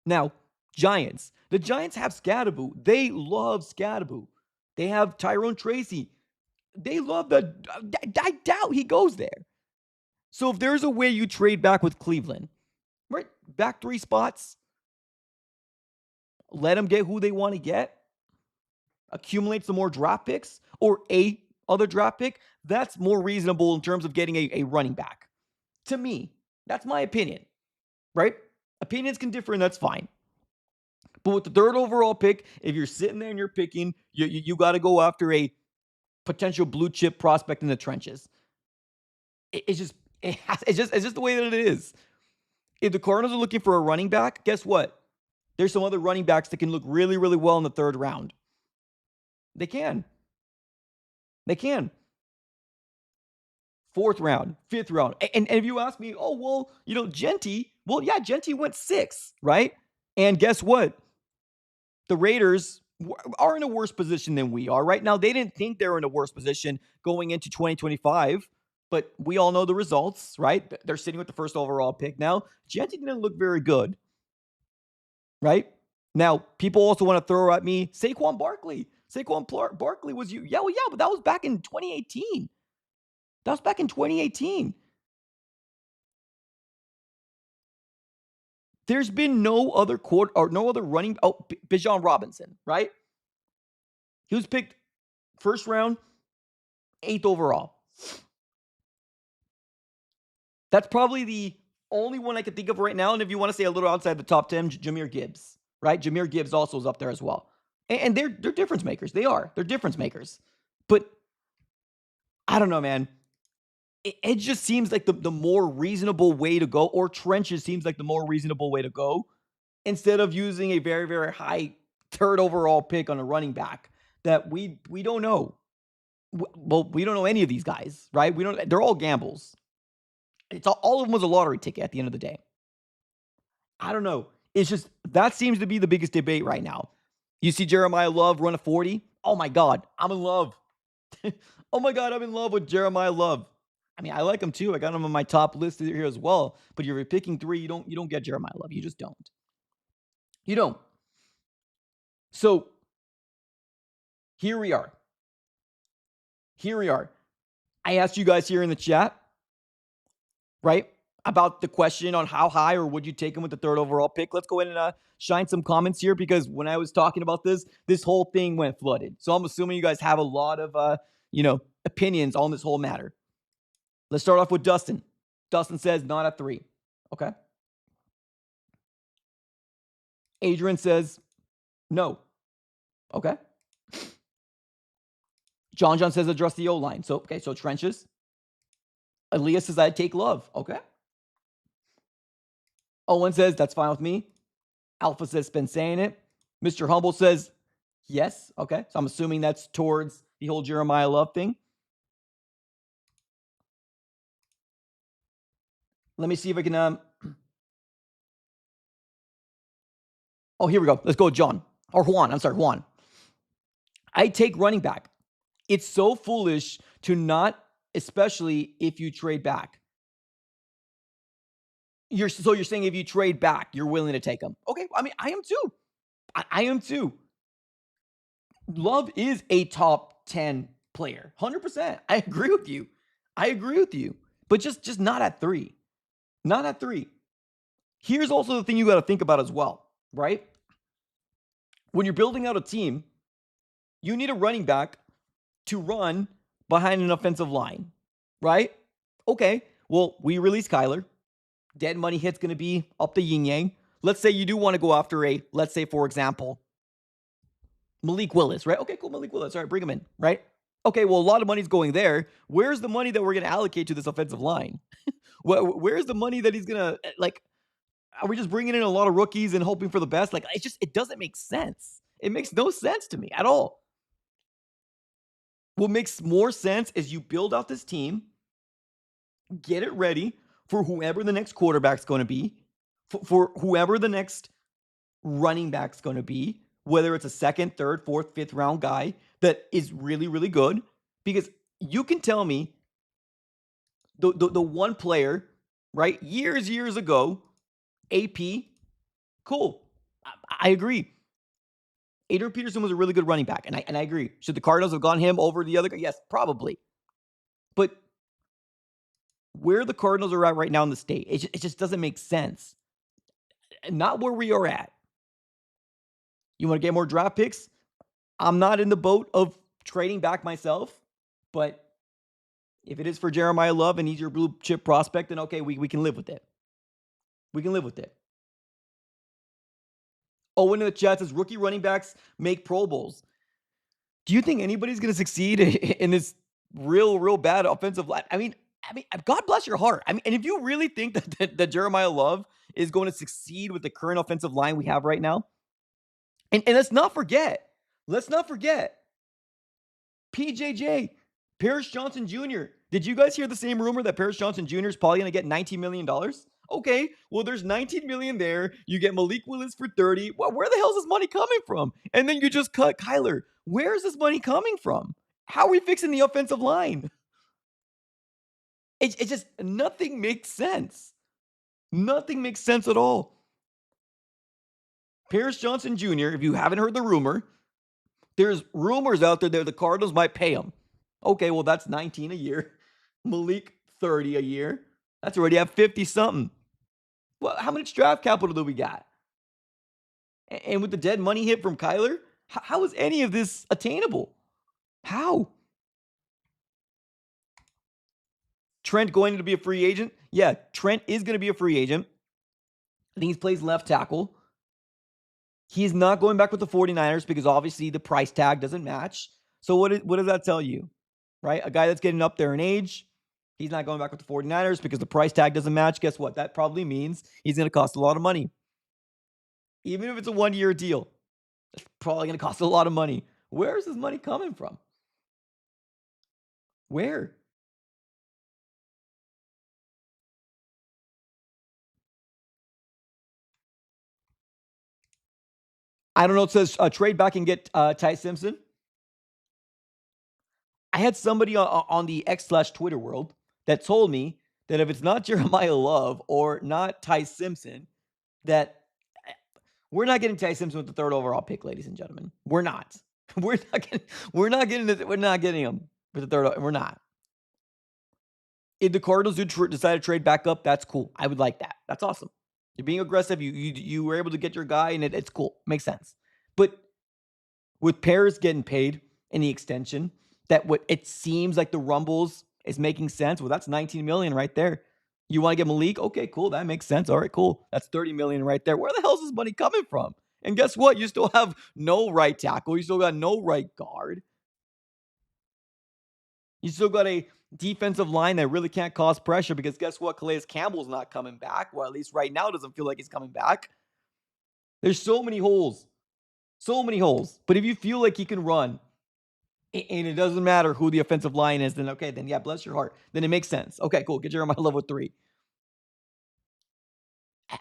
Now, Giants. The Giants have Scadaboo. They love Scadaboo. They have Tyrone Tracy. They love I doubt he goes there. So if there's a way you trade back with Cleveland, right? Back 3 spots, let them get who they want to get, accumulate some more draft picks or a other draft pick, that's more reasonable in terms of getting a running back. To me, that's my opinion, right? Opinions can differ and that's fine. But with the 3rd overall pick, if you're sitting there and you're picking, you got to go after a potential blue chip prospect in the trenches. It's just the way that it is. If the Cardinals are looking for a running back, guess what? There's some other running backs that can look really, really well in the 3rd round. They can. 4th round, 5th round. And if you ask me, oh, well, Genty, well, yeah, Genty went 6, right? And guess what? The Raiders are in a worse position than we are right now. They didn't think they were in a worse position going into 2025, but we all know the results, right? They're sitting with the 1st overall pick now. Genty didn't look very good, right? Now, people also want to throw at me Saquon Barkley. Saquon Barkley was you. Yeah, but that was back in 2018. There's been no other running. Oh, Bijan Robinson, right? He was picked 1st round, 8th overall. That's probably the only one I can think of right now. And if you want to say a little outside the top 10, Jahmyr Gibbs, right? Jahmyr Gibbs also is up there as well. And they're difference makers. They're difference makers. But I don't know, man. It just seems like the more reasonable way to go, or trenches seems like the more reasonable way to go, instead of using a very, very high 3rd overall pick on a running back that we don't know. Well, we don't know any of these guys, right? They're all gambles. All of them was a lottery ticket at the end of the day. I don't know. It's just, that seems to be the biggest debate right now. You see Jeremiah Love run a 40. Oh my God, I'm in love. Oh my God, I'm in love with Jeremiah Love. I mean, I like him too. I got him on my top list here as well. But if you're picking 3, you don't get Jeremiah Love. You just don't. You don't. So here we are. I asked you guys here in the chat, right, about the question on how high or would you take him with the 3rd overall pick. Let's go ahead and shine some comments here, because when I was talking about this whole thing went flooded. So I'm assuming you guys have a lot of opinions on this whole matter. Let's start off with Dustin. Dustin says not at 3. Okay. Adrian says no. Okay. John says address the O-line. So trenches. Elias says I'd take Love. Okay. Owen says that's fine with me. Alpha says been saying it. Mr. Humble says yes. Okay. So I'm assuming that's towards the whole Jeremiah Love thing. Let me see if I can. Oh, here we go. Let's go with John. Or Juan. I'm sorry, Juan. I take running back. It's so foolish to not, especially if you trade back. You're saying if you trade back, you're willing to take him. Okay, I mean, I am too. I am too. Love is a top 10 player. 100%. I agree with you. But just not at 3. Not at 3. Here's also the thing you got to think about as well, right? When you're building out a team, you need a running back to run behind an offensive line, right? Okay, well, we release KYLER. Dead money hit's going to be up the yin-yang. Let's say you do want to go after let's say, for example, Malik Willis, right? Okay, cool, Malik Willis. All right, bring him in, right? Okay, well, a lot of money's going there. Where's the money that we're going to allocate to this offensive line? Where's the money that he's going to, are we just bringing in a lot of rookies and hoping for the best? It doesn't make sense. It makes no sense to me at all. What makes more sense is you build out this team, get it ready for whoever the next quarterback's going to be, for whoever the next running back's going to be, whether it's a second, third, fourth, fifth round guy that is really, really good. Because you can tell me the one player, right, years ago, AP, cool. I agree. Adrian Peterson was a really good running back, and I agree. Should the Cardinals have gone him over the other guy? Yes, probably. But where the Cardinals are at right now in the state, it just doesn't make sense. Not where we are at. You want to get more draft picks? I'm not in the boat of trading back myself, but if it is for Jeremiyah Love and he's your blue chip prospect, then okay, we can live with it. We can live with it. Owen in the chat says, rookie running backs make Pro Bowls. Do you think anybody's going to succeed in this real bad offensive line? I mean, God bless your heart. And if you really think that Jeremiyah Love is going to succeed with the current offensive line we have right now, and let's not forget, PJJ, Paris Johnson Jr. Did you guys hear the same rumor that Paris Johnson Jr. is probably going to get $19 million? Okay, well, there's $19 million there. You get Malik Willis for 30. Well, where the hell is this money coming from? And then you just cut KYLER. Where is this money coming from? How are we fixing the offensive line? It just, nothing makes sense. Nothing makes sense at all. Paris Johnson Jr., if you haven't heard the rumor, there's rumors out there that the Cardinals might pay him. Okay, well, that's 19 a year. Malik, 30 a year. That's already at 50-something. Well, how much draft capital do we got? And with the dead money hit from KYLER, how is any of this attainable? How? Trent going to be a free agent? Yeah, Trent is going to be a free agent. I think he plays left tackle. He's not going back with the 49ers because obviously the price tag doesn't match. So what does that tell you? Right? A guy that's getting up there in age, he's not going back with the 49ers because the price tag doesn't match. Guess what? That probably means he's going to cost a lot of money. Even if it's a 1-year deal, it's probably going to cost a lot of money. Where is this money coming from? Where? I don't know. It says trade back and get Ty Simpson. I had somebody on the X/Twitter world that told me that if it's not Jeremiyah Love or not Ty Simpson, that we're not getting Ty Simpson with the 3rd overall pick, ladies and gentlemen. We're not. We're not getting him with the 3rd. We're not. If the Cardinals do decide to trade back up, that's cool. I would like that. That's awesome. You're being aggressive. You were able to get your guy, and it's cool. Makes sense. But with Paris getting paid in the extension, that what it seems like the rumbles is making sense. Well, that's $19 million right there. You want to get Malik? Okay, cool. That makes sense. All right, cool. That's $30 million right there. Where the hell is this money coming from? And guess what? You still have no right tackle. You still got no right guard. You still got a defensive line that really can't cause pressure because guess what? Calais Campbell's not coming back. Well, at least right now it doesn't feel like he's coming back. There's so many holes. So many holes. But if you feel like he can run, and it doesn't matter who the offensive line is, then okay, then yeah, bless your heart. Then it makes sense. Okay, cool. Get Jeremiyah Love with 3.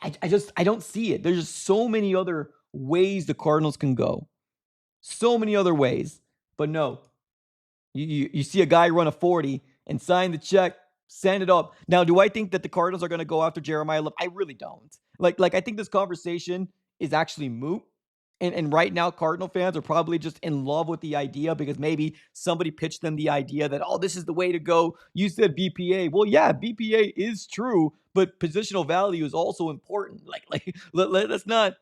I don't see it. There's just so many other ways the Cardinals can go. So many other ways. But no. You see a guy run a 40 and sign the check, send it up. Now, do I think that the Cardinals are going to go after Jeremiyah Love? I really don't. Like I think this conversation is actually moot And right now, Cardinal fans are probably just in love with the idea because maybe somebody pitched them the idea that, oh, this is the way to go. You said BPA. Well, yeah, BPA is true, but positional value is also important. Let's not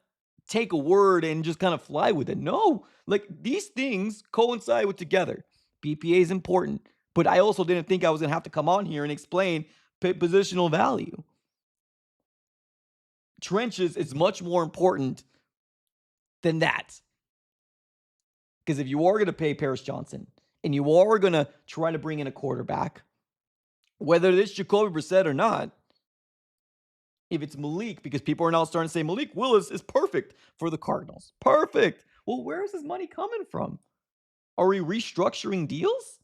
take a word and just kind of fly with it. No, like these things coincide with together. BPA is important, but I also didn't think I was going to have to come on here and explain positional value. Trenches is much more important than that. Because if you are going to pay Paris Johnson and you are going to try to bring in a quarterback, whether it's Jacoby Brissett or not, if it's Malik, because people are now starting to say Malik Willis is perfect for the Cardinals. Perfect. Well, where is his money coming from? Are we restructuring deals?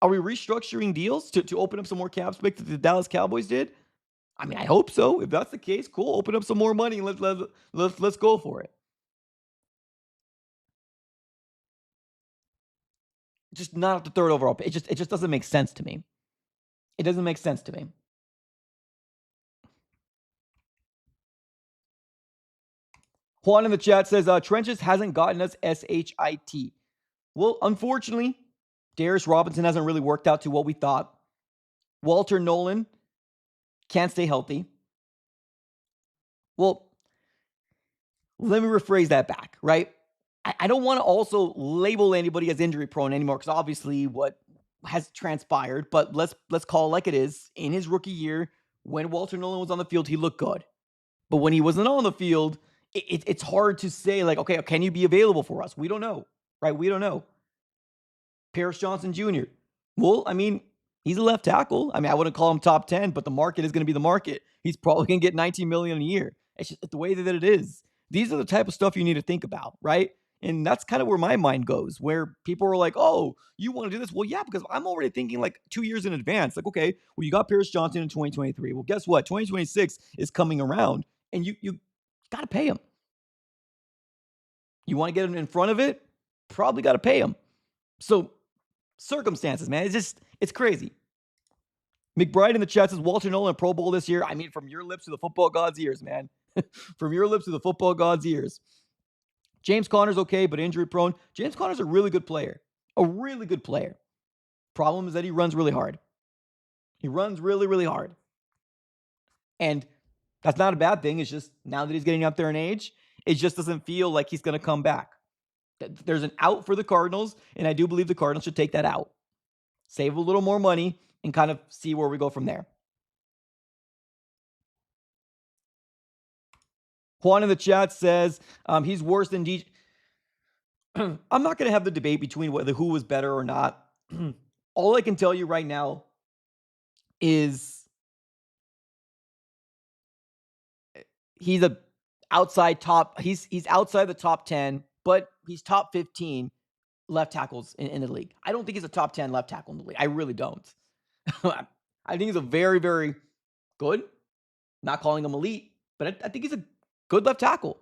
Are we restructuring deals to open up some more cap space that the Dallas Cowboys did? I mean, I hope so. If that's the case, cool. Open up some more money and let's go for it. Just not at the third overall pick. It just doesn't make sense to me. It doesn't make sense to me. Juan in the chat says, Trenches hasn't gotten us SHIT. Well, unfortunately, Darius Robinson hasn't really worked out to what we thought. Walter Nolan can't stay healthy. Well, let me rephrase that back, right? I don't want to also label anybody as injury prone anymore because obviously what has transpired, but let's call it like it is. In his rookie year, when Walter Nolan was on the field, he looked good. But when he wasn't on the field, it's hard to say, like, okay, can you be available for us? We don't know, right? We don't know. Paris Johnson Jr. Well, I mean, he's a left tackle. I mean, I wouldn't call him top 10, but the market is going to be the market. He's probably going to get $19 million a year. It's just the way that it is. These are the type of stuff you need to think about, right? And that's kind of where my mind goes, where people are like, oh, you want to do this? Well, yeah, because I'm already thinking like 2 years in advance. Like, okay, well, you got Paris Johnson in 2023. Well, guess what? 2026 is coming around, and you got to pay him. You want to get him in front of it? Probably got to pay him. So circumstances, man, it's crazy. McBride in the chat says Walter Nolan Pro Bowl this year. I mean, from your lips to the football god's ears, man. From your lips to the football god's ears. James Conner's okay, but injury prone. James Conner's a really good player. A really good player. Problem is that he runs really hard. He runs really, really hard. And that's not a bad thing. It's just now that he's getting up there in age, it just doesn't feel like he's going to come back. There's an out for the Cardinals, and I do believe the Cardinals should take that out. Save a little more money and kind of see where we go from there. Juan in the chat says he's worse than DJ. I'm not going to have the debate between whether who was better or not. All I can tell you right now is he's a outside top. He's outside the top 10, but he's top 15 left tackles in the league. I don't think he's a top 10 left tackle in the league. I really don't. I think he's a very, very good. Not calling him elite, but I think he's a good left tackle.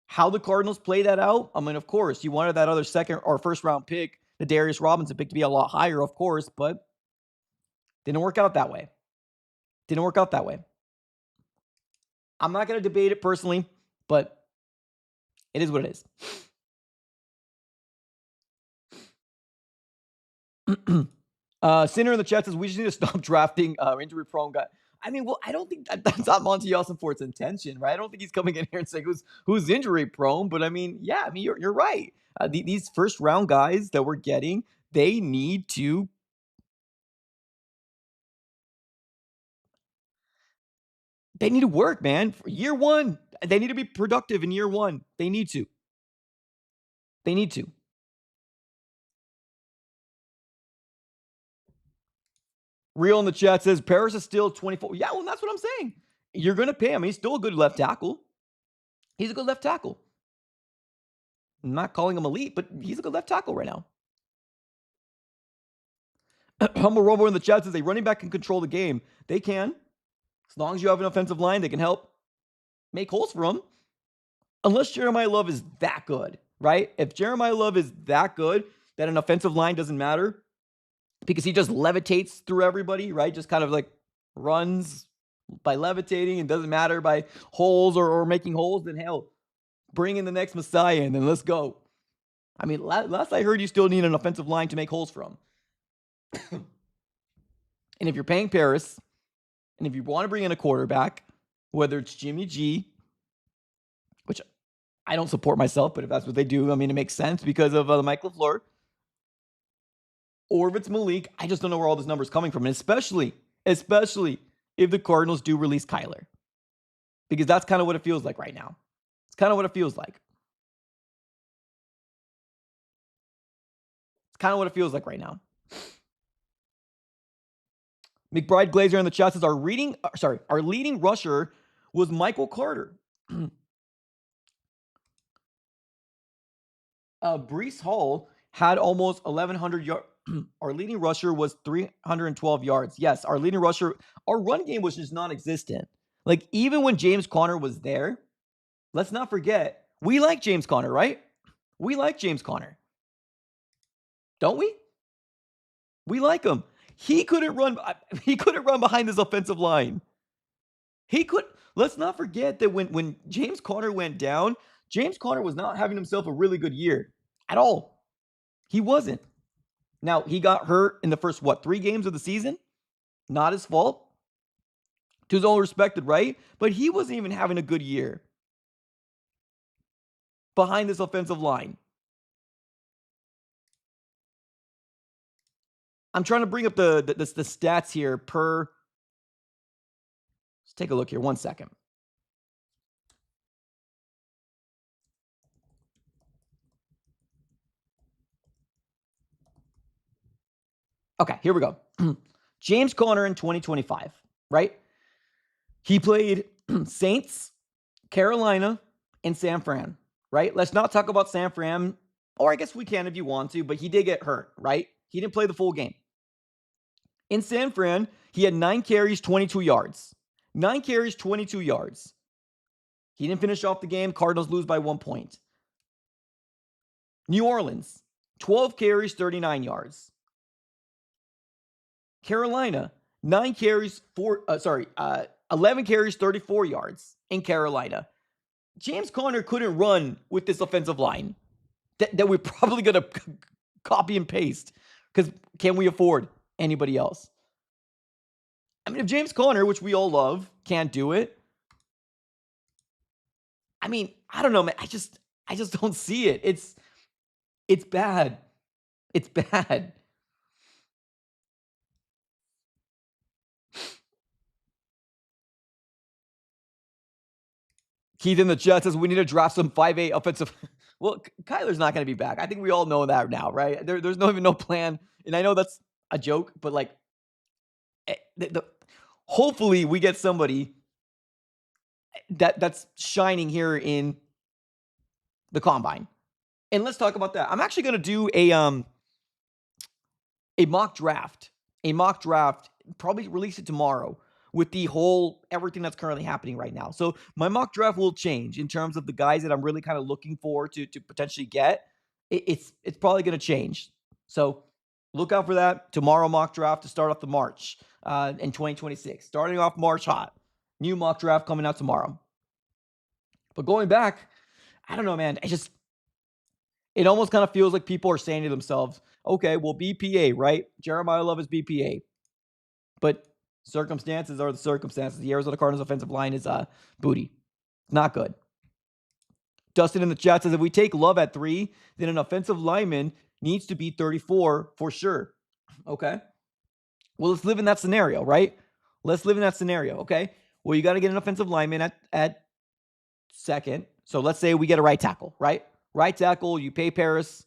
How the Cardinals play that out? I mean, of course, you wanted that other second or first round pick, the Darius Robinson pick, to be a lot higher, of course, but didn't work out that way. Didn't work out that way. I'm not going to debate it personally, but it is what it is. Sinner in the chat says we just need to stop drafting injury-prone guy. I mean, well, I don't think that's not Monty Ossenfort's intention, right? I don't think he's coming in here and saying who's injury-prone. But I mean, yeah, I mean, you're right. These first-round guys that we're getting, they need to work, man. For year one, they need to be productive in year one. They need to. They need to. Real in the chat says Paris is still 24. Yeah, well, that's what I'm saying. You're going to pay him. He's still a good left tackle. He's a good left tackle. I'm not calling him elite, but he's a good left tackle right now. Humble Robo in the chat says a running back can control the game. They can. As long as you have an offensive line, they can help make holes for him. Unless Jeremiyah Love is that good, right? If Jeremiyah Love is that good that an offensive line doesn't matter because he just levitates through everybody, right? Just kind of like runs by levitating, and doesn't matter by holes or making holes, then hell, bring in the next Messiah and then let's go. I mean, last I heard, you still need an offensive line to make holes from. And if you're paying Paris, and if you want to bring in a quarterback, whether it's Jimmy G, which I don't support myself, but if that's what they do, I mean, it makes sense because of Mike LaFleur, or if it's Malik, I just don't know where all this number is coming from. And especially if the Cardinals do release KYLER, because that's kind of what it feels like right now. It's kind of what it feels like. It's kind of what it feels like right now. McBride Glazer in the chat says our leading rusher was Michael Carter. Breece Hall had almost 1,100 yards. Our leading rusher was 312 yards. Yes, our leading rusher, our run game was just non-existent. Like, even when James Conner was there, let's not forget, we like James Conner, right? We like James Conner. Don't we? We like him. He couldn't run behind this offensive line. Let's not forget that when James Conner went down, James Conner was not having himself a really good year at all. He wasn't. Now, he got hurt in the first, 3 games of the season? Not his fault. To his own respected, right? But he wasn't even having a good year behind this offensive line. I'm trying to bring up the stats here per. Let's take a look here. 1 second. Okay, here we go. James Conner in 2025, right? He played Saints, Carolina, and San Fran, right? Let's not talk about San Fran, or I guess we can if you want to, but he did get hurt, right? He didn't play the full game. In San Fran, he had 9 carries, 22 yards. 9 carries, 22 yards. He didn't finish off the game. Cardinals lose by 1 point. New Orleans, 12 carries, 39 yards. Carolina, 11 carries, 34 yards in Carolina. James Conner couldn't run with this offensive line that we're probably going to copy and paste, because can we afford anybody else? I mean, if James Conner, which we all love, can't do it, I mean, I don't know, man. I just don't see it. It's bad. It's bad. Keith in the chat says we need to draft some 5'8" offensive. Well, Kyler's not going to be back. I think we all know that now, right? There's no plan. And I know that's a joke, but like, hopefully we get somebody that's shining here in the combine. And let's talk about that. I'm actually going to do a mock draft. Probably release it tomorrow with the whole everything that's currently happening right now. So my mock draft will change in terms of the guys that I'm really kind of looking for to potentially get. It's probably going to change. So look out for that tomorrow mock draft to start off the March in 2026. Starting off March hot. New mock draft coming out tomorrow. But going back, I don't know, man. It almost kind of feels like people are saying to themselves, okay, well, BPA, right? Jeremiyah Love is BPA. But circumstances are the circumstances. The Arizona Cardinals offensive line is booty. Not good. Dustin in the chat says if we take Love at 3, then an offensive lineman needs to be 34 for sure. Okay. Well, let's live in that scenario, right? Let's live in that scenario, okay? Well, you got to get an offensive lineman at second. So let's say we get a right tackle, right? Right tackle, you pay Paris.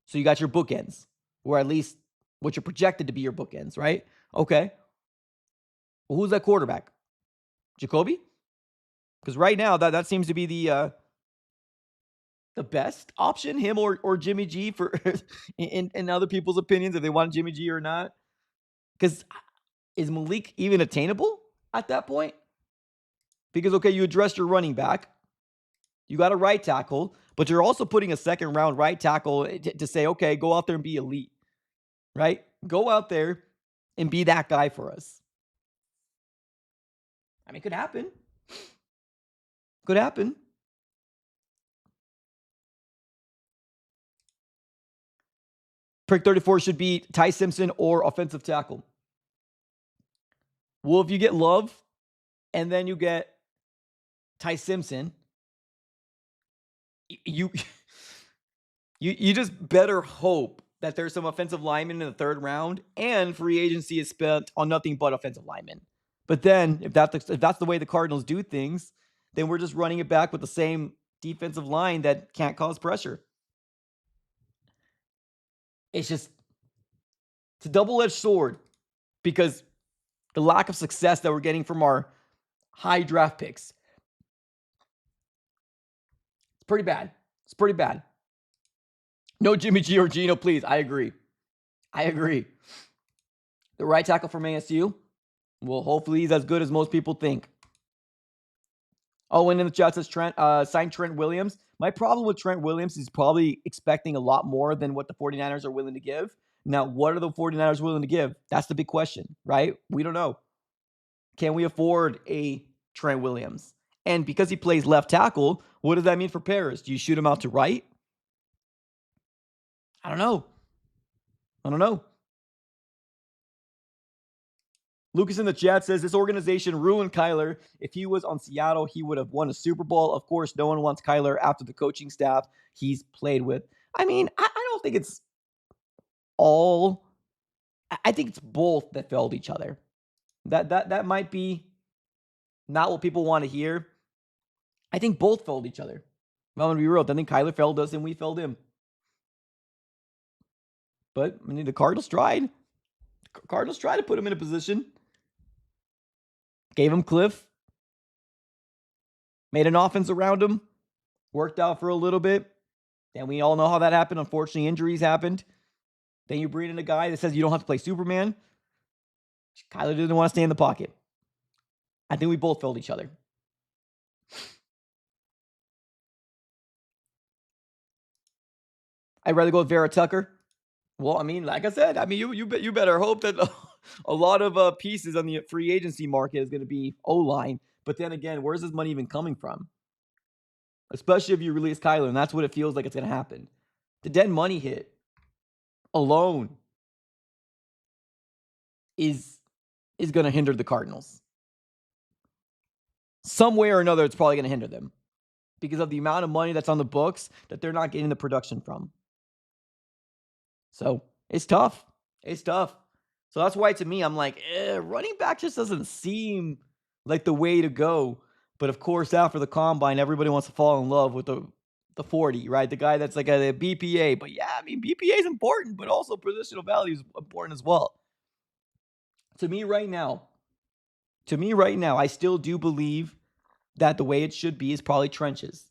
So you got your bookends, or at least what you're projected to be your bookends, right? Okay. Well, who's that quarterback? Jacoby? Because right now, that seems to be the best option, him or Jimmy G for in other people's opinions, if they want Jimmy G or not. Because is Malik even attainable at that point? Because, okay, you addressed your running back. You got a right tackle, but you're also putting a second-round right tackle to say, okay, go out there and be elite, right? Go out there and be that guy for us. I mean, it could happen. Could happen. Pick 34 should be Ty Simpson or offensive tackle. Well, if you get Love and then you get Ty Simpson, you just better hope that there's some offensive linemen in the third round and free agency is spent on nothing but offensive linemen. But then if that's the way the Cardinals do things, then we're just running it back with the same defensive line that can't cause pressure. It's a double-edged sword because the lack of success that we're getting from our high draft picks, it's pretty bad. It's pretty bad. No Jimmy G or Gino, please. I agree. The right tackle from ASU, well, hopefully he's as good as most people think. Owen in the chat says sign Trent Williams. My problem with Trent Williams is probably expecting a lot more than what the 49ers are willing to give. Now, what are the 49ers willing to give? That's the big question, right? We don't know. Can we afford a Trent Williams? And because he plays left tackle, what does that mean for Paris? Do you shoot him out to right? I don't know. Lucas in the chat says, this organization ruined KYLER. If he was on Seattle, he would have won a Super Bowl. Of course, no one wants KYLER after the coaching staff he's played with. I mean, I don't think it's all. I think it's both that failed each other. That might be not what people want to hear. I think both failed each other. I'm going to be real. I think KYLER failed us and we failed him. But I mean, the Cardinals tried. Cardinals tried to put him in a position. Gave him Cliff. Made an offense around him. Worked out for a little bit. And we all know how that happened. Unfortunately, injuries happened. Then you bring in a guy that says you don't have to play Superman. KYLER didn't want to stay in the pocket. I think we both failed each other. I'd rather go with Vera Tucker. Well, I mean, like I said, I mean, you better hope that a lot of pieces on the free agency market is going to be O-line. But then again, where's this money even coming from? Especially if you release KYLER, and that's what it feels like it's going to happen. The dead money hit alone is going to hinder the Cardinals. Some way or another, it's probably going to hinder them because of the amount of money that's on the books that they're not getting the production from. So it's tough. So that's why, to me, I'm like, running back just doesn't seem like the way to go. But of course, after the combine, everybody wants to fall in love with the 40, right? The guy that's like a BPA. But yeah, I mean, BPA is important, but also positional value is important as well. To me right now, I still do believe that the way it should be is probably trenches.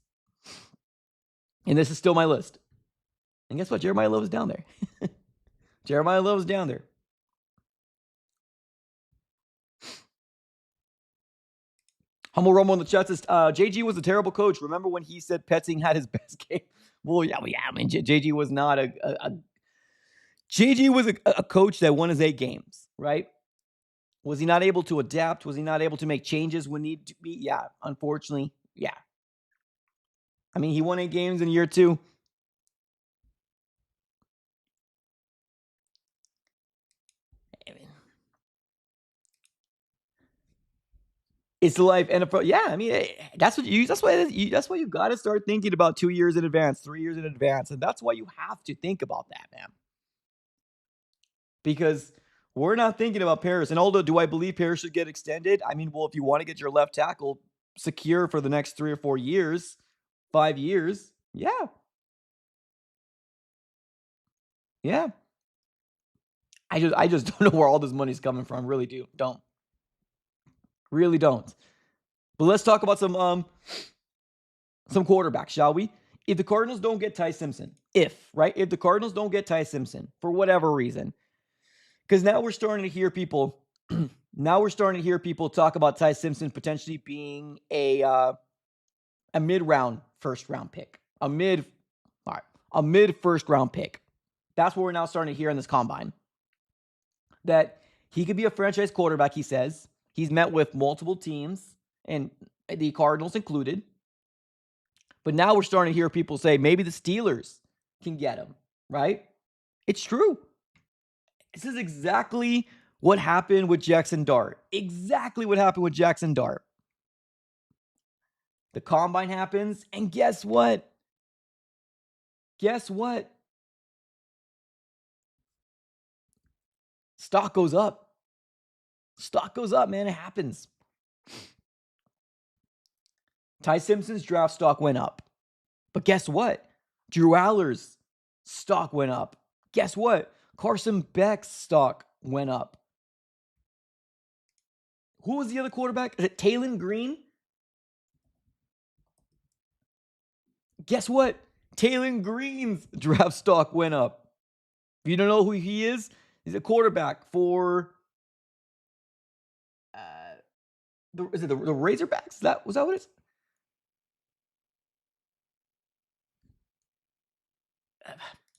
And this is still my list. And guess what? Jeremiyah Love is down there. Jeremiyah Love is down there. Humble Rumble in the chat says, JG was a terrible coach. Remember when he said Petzing had his best game? Well, yeah. I mean, JG was not JG was a coach that won his 8 games, right? Was he not able to adapt? Was he not able to make changes when need to be? Yeah, unfortunately, yeah. I mean, he won 8 games in year 2. It's the life NFL. Yeah, I mean, that's what you got to start thinking about 2 years in advance, 3 years in advance, and that's why you have to think about that, man. Because we're not thinking about Paris. And although, do I believe Paris should get extended? I mean, well, if you want to get your left tackle secure for the next 3 or 4 years, 5 years, yeah. I just don't know where all this money's coming from. Really don't. Really don't. But let's talk about some quarterbacks, shall we? If the Cardinals don't get Ty Simpson, if the Cardinals don't get Ty Simpson for whatever reason, because now we're starting to hear people talk about Ty Simpson potentially being a mid-round first-round pick, a mid first-round pick. That's what we're now starting to hear in this combine. That He could be a franchise quarterback, he says. He's met with multiple teams, and the Cardinals included. But now we're starting to hear people say maybe the Steelers can get him, right? It's true. This is exactly what happened with Jackson Dart. Exactly what happened with Jackson Dart. The combine happens, and guess what? Guess what? Stock goes up. Stock goes up, man. It happens. Ty Simpson's draft stock went up. But guess what? Drew Aller's stock went up. Guess what? Carson Beck's stock went up. Who was the other quarterback? Is it Talon Green? Guess what? Talon Green's draft stock went up. If you don't know who he is, he's a quarterback for is it the Razorbacks? Was that what it is?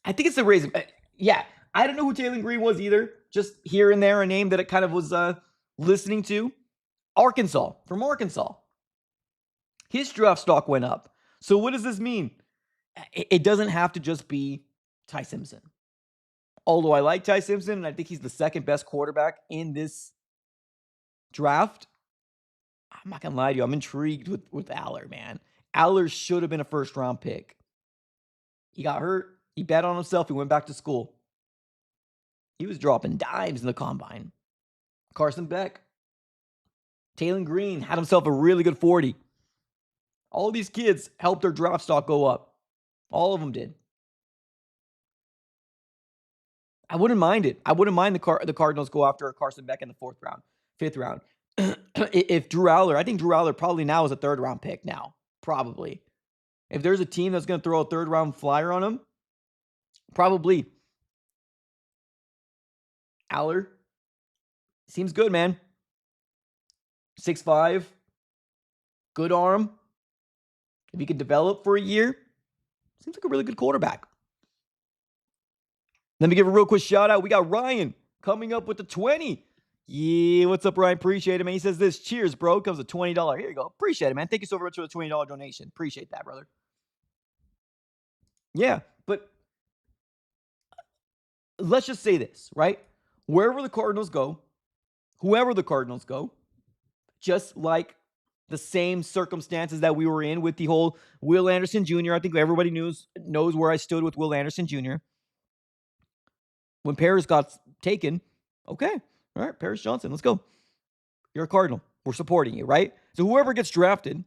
I think it's the Razorbacks. Yeah, I don't know who Talon Green was either. Just here and there, a name that it kind of was listening to. From Arkansas. His draft stock went up. So what does this mean? It doesn't have to just be Ty Simpson. Although I like Ty Simpson, and I think he's the second best quarterback in this draft, I'm not going to lie to you. I'm intrigued with Aller, man. Aller should have been a first-round pick. He got hurt. He bet on himself. He went back to school. He was dropping dimes in the combine. Carson Beck. Talon Green had himself a really good 40. All these kids helped their draft stock go up. All of them did. I wouldn't mind it. I wouldn't mind the Cardinals go after Carson Beck in the 4th round, 5th round. If Drew Aller, I think Drew Aller probably now is a 3rd round pick now. Probably. If there's a team that's going to throw a 3rd round flyer on him, probably. Aller seems good, man. 6'5", good arm. If he could develop for a year, seems like a really good quarterback. Let me give a real quick shout out. We got Ryan coming up with the 20. Yeah, what's up, Ryan? Appreciate it, man. He says this. Cheers, bro. Comes a $20. Here you go. Appreciate it, man. Thank you so much for the $20 donation. Appreciate that, brother. Yeah, but let's just say this, right? Wherever the Cardinals go, whoever the Cardinals go, just like the same circumstances that we were in with the whole Will Anderson Jr. I think everybody knows where I stood with Will Anderson Jr. When Paris got taken, okay, all right, Paris Johnson, let's go. You're a Cardinal. We're supporting you, right? So whoever gets drafted,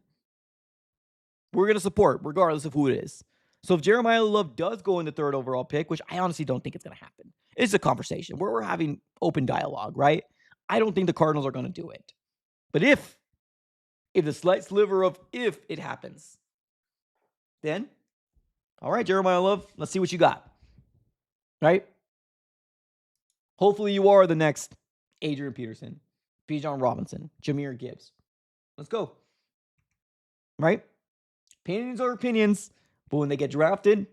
we're going to support, regardless of who it is. So if Jeremiyah Love does go in the 3rd overall pick, which I honestly don't think it's going to happen, it's a conversation where we're having open dialogue, right? I don't think the Cardinals are going to do it. But if the slight sliver of if it happens, then, all right, Jeremiyah Love, let's see what you got, right? Hopefully you are the next Adrian Peterson, Bijan Robinson, Jahmyr Gibbs. Let's go. Right? Opinions are opinions, but when they get drafted,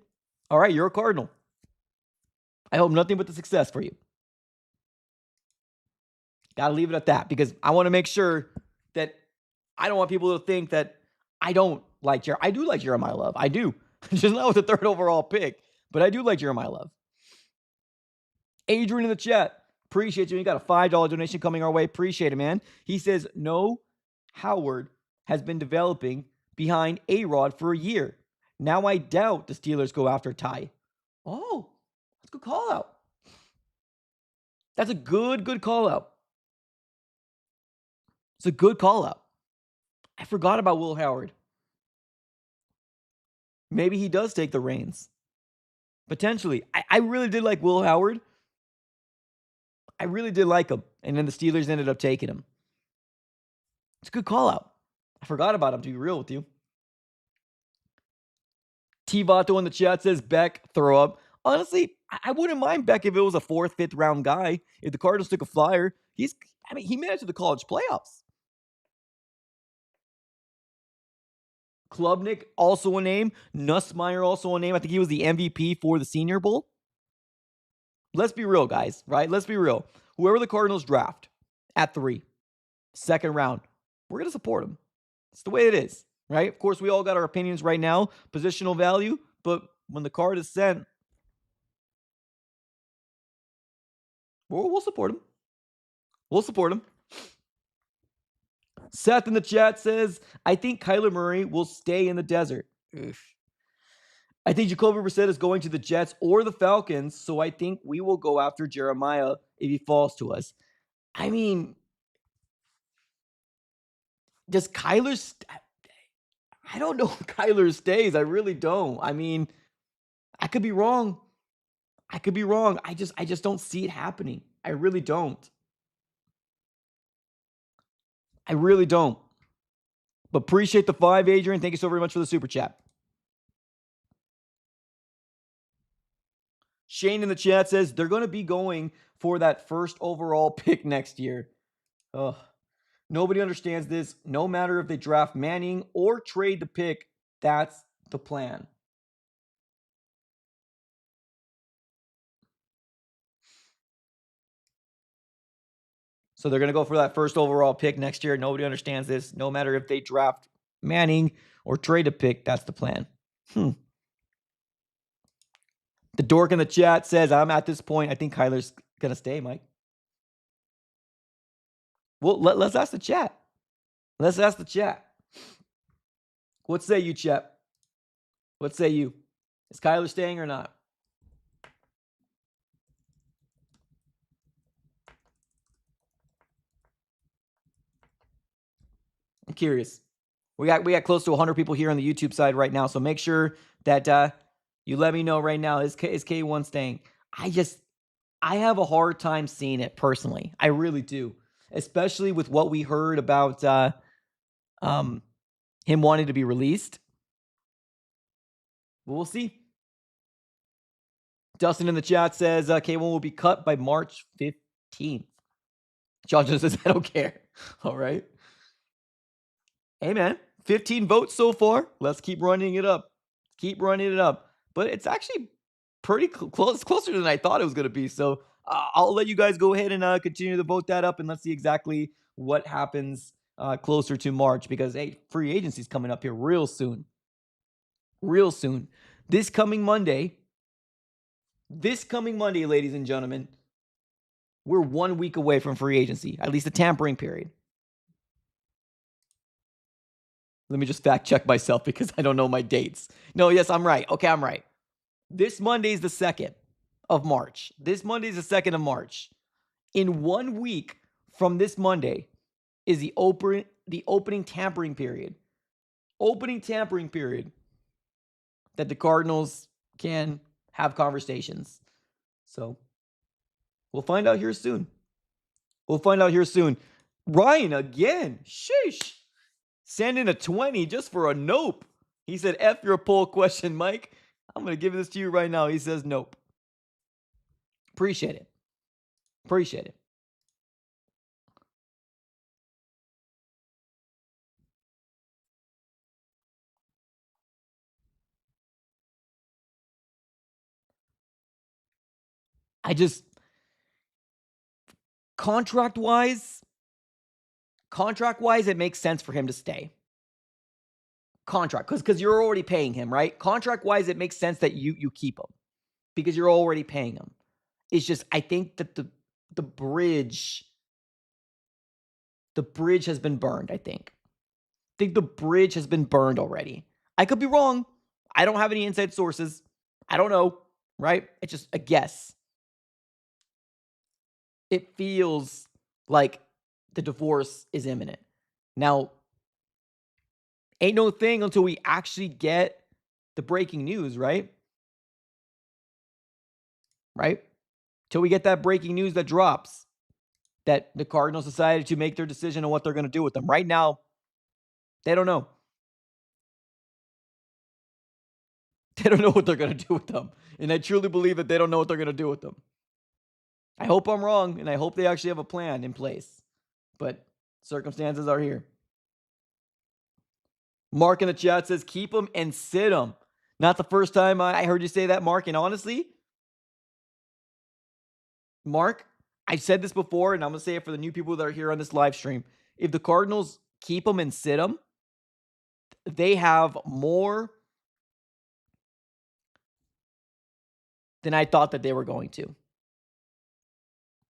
all right, you're a Cardinal. I hope nothing but the success for you. Got to leave it at that because I want to make sure that I don't want people to think that I don't like Jeremiah. I do like Jeremiyah Love. I do. Just not with the 3rd overall pick, but I do like Jeremiyah Love. Adrian in the chat. Appreciate you. You got a $5 donation coming our way. Appreciate it, man. He says, no, Howard has been developing behind A-Rod for a year. Now I doubt the Steelers go after Ty. Oh, that's a good call out. That's a good call out. It's a good call out. I forgot about Will Howard. Maybe he does take the reins. Potentially. I really did like Will Howard. I really did like him. And then the Steelers ended up taking him. It's a good call out. I forgot about him, to be real with you. T-Vato in the chat says Beck, throw up. Honestly, I wouldn't mind Beck if it was a 4th, 5th round guy. If the Cardinals took a flyer, he made it to the college playoffs. Klubnik, also a name. Nussmeier, also a name. I think he was the MVP for the Senior Bowl. let's be real, guys, right? Let's be real. Whoever the Cardinals draft at 3, second round, we're going to support them. It's the way it is, right? Of course, we all got our opinions right now, positional value, but when the card is sent, we'll support him. We'll support him. Seth in the chat says, I think Kyler Murray will stay in the desert. Oof. I think Jacoby Brissett is going to the Jets or the Falcons, so I think we will go after Jeremiah if he falls to us. I mean, does Kyler... I don't know if Kyler stays. I really don't. I mean, I could be wrong. I just don't see it happening. I really don't. But appreciate the 5, Adrian. Thank you so very much for the super chat. Shane in the chat says they're going to be going for that first overall pick next year. Ugh. Nobody understands this. No matter if they draft Manning or trade the pick, that's the plan. So they're going to go for that first overall pick next year. Nobody understands this. No matter if they draft Manning or trade a pick, that's the plan. The dork in the chat says, I'm at this point, I think Kyler's going to stay, Mike. Well, let's ask the chat. What say you, chat? What say you? Is Kyler staying or not? I'm curious. We got close to 100 people here on the YouTube side right now, so make sure that you let me know right now. Is K1 staying? I have a hard time seeing it personally. I really do, especially with what we heard about him wanting to be released. We'll see. Dustin in the chat says K1 will be cut by March 15th. John just says, I don't care. All right. Hey, man. 15 votes so far. Let's keep running it up. But it's actually pretty close, closer than I thought it was going to be. So I'll let you guys go ahead and continue to vote that up, and let's see exactly what happens closer to March, because, hey, free agency's coming up here real soon. This coming Monday, ladies and gentlemen, we're 1 week away from free agency, at least the tampering period. Let me just fact check myself because I don't know my dates. No, yes, I'm right. Okay, I'm right. This Monday is the 2nd of March. In 1 week from this Monday is the opening tampering period. That the Cardinals can have conversations. So we'll find out here soon. Ryan again. Sheesh. Send in a 20 just for a nope. He said, F your poll question, Mike. I'm going to give this to you right now. He says nope. Appreciate it. Contract-wise, it makes sense for him to stay. Because you're already paying him, right? Contract-wise, it makes sense that you keep him because you're already paying him. It's just, I think that the bridge has been burned, I think. The bridge has been burned already. I could be wrong. I don't have any inside sources. I don't know, right? It's just a guess. It feels like the divorce is imminent. Now, ain't no thing until we actually get the breaking news, right? Till we get that breaking news that drops that the Cardinals decided to make their decision on what they're going to do with them. Right now, they don't know. They don't know what they're going to do with them. And I truly believe that they don't know what they're going to do with them. I hope I'm wrong, and I hope they actually have a plan in place. But circumstances are here. Mark in the chat says, keep him and sit him. Not the first time I heard you say that, Mark. And honestly, Mark, I said this before, and I'm going to say it for the new people that are here on this live stream. If the Cardinals keep him and sit him, they have more than I thought that they were going to.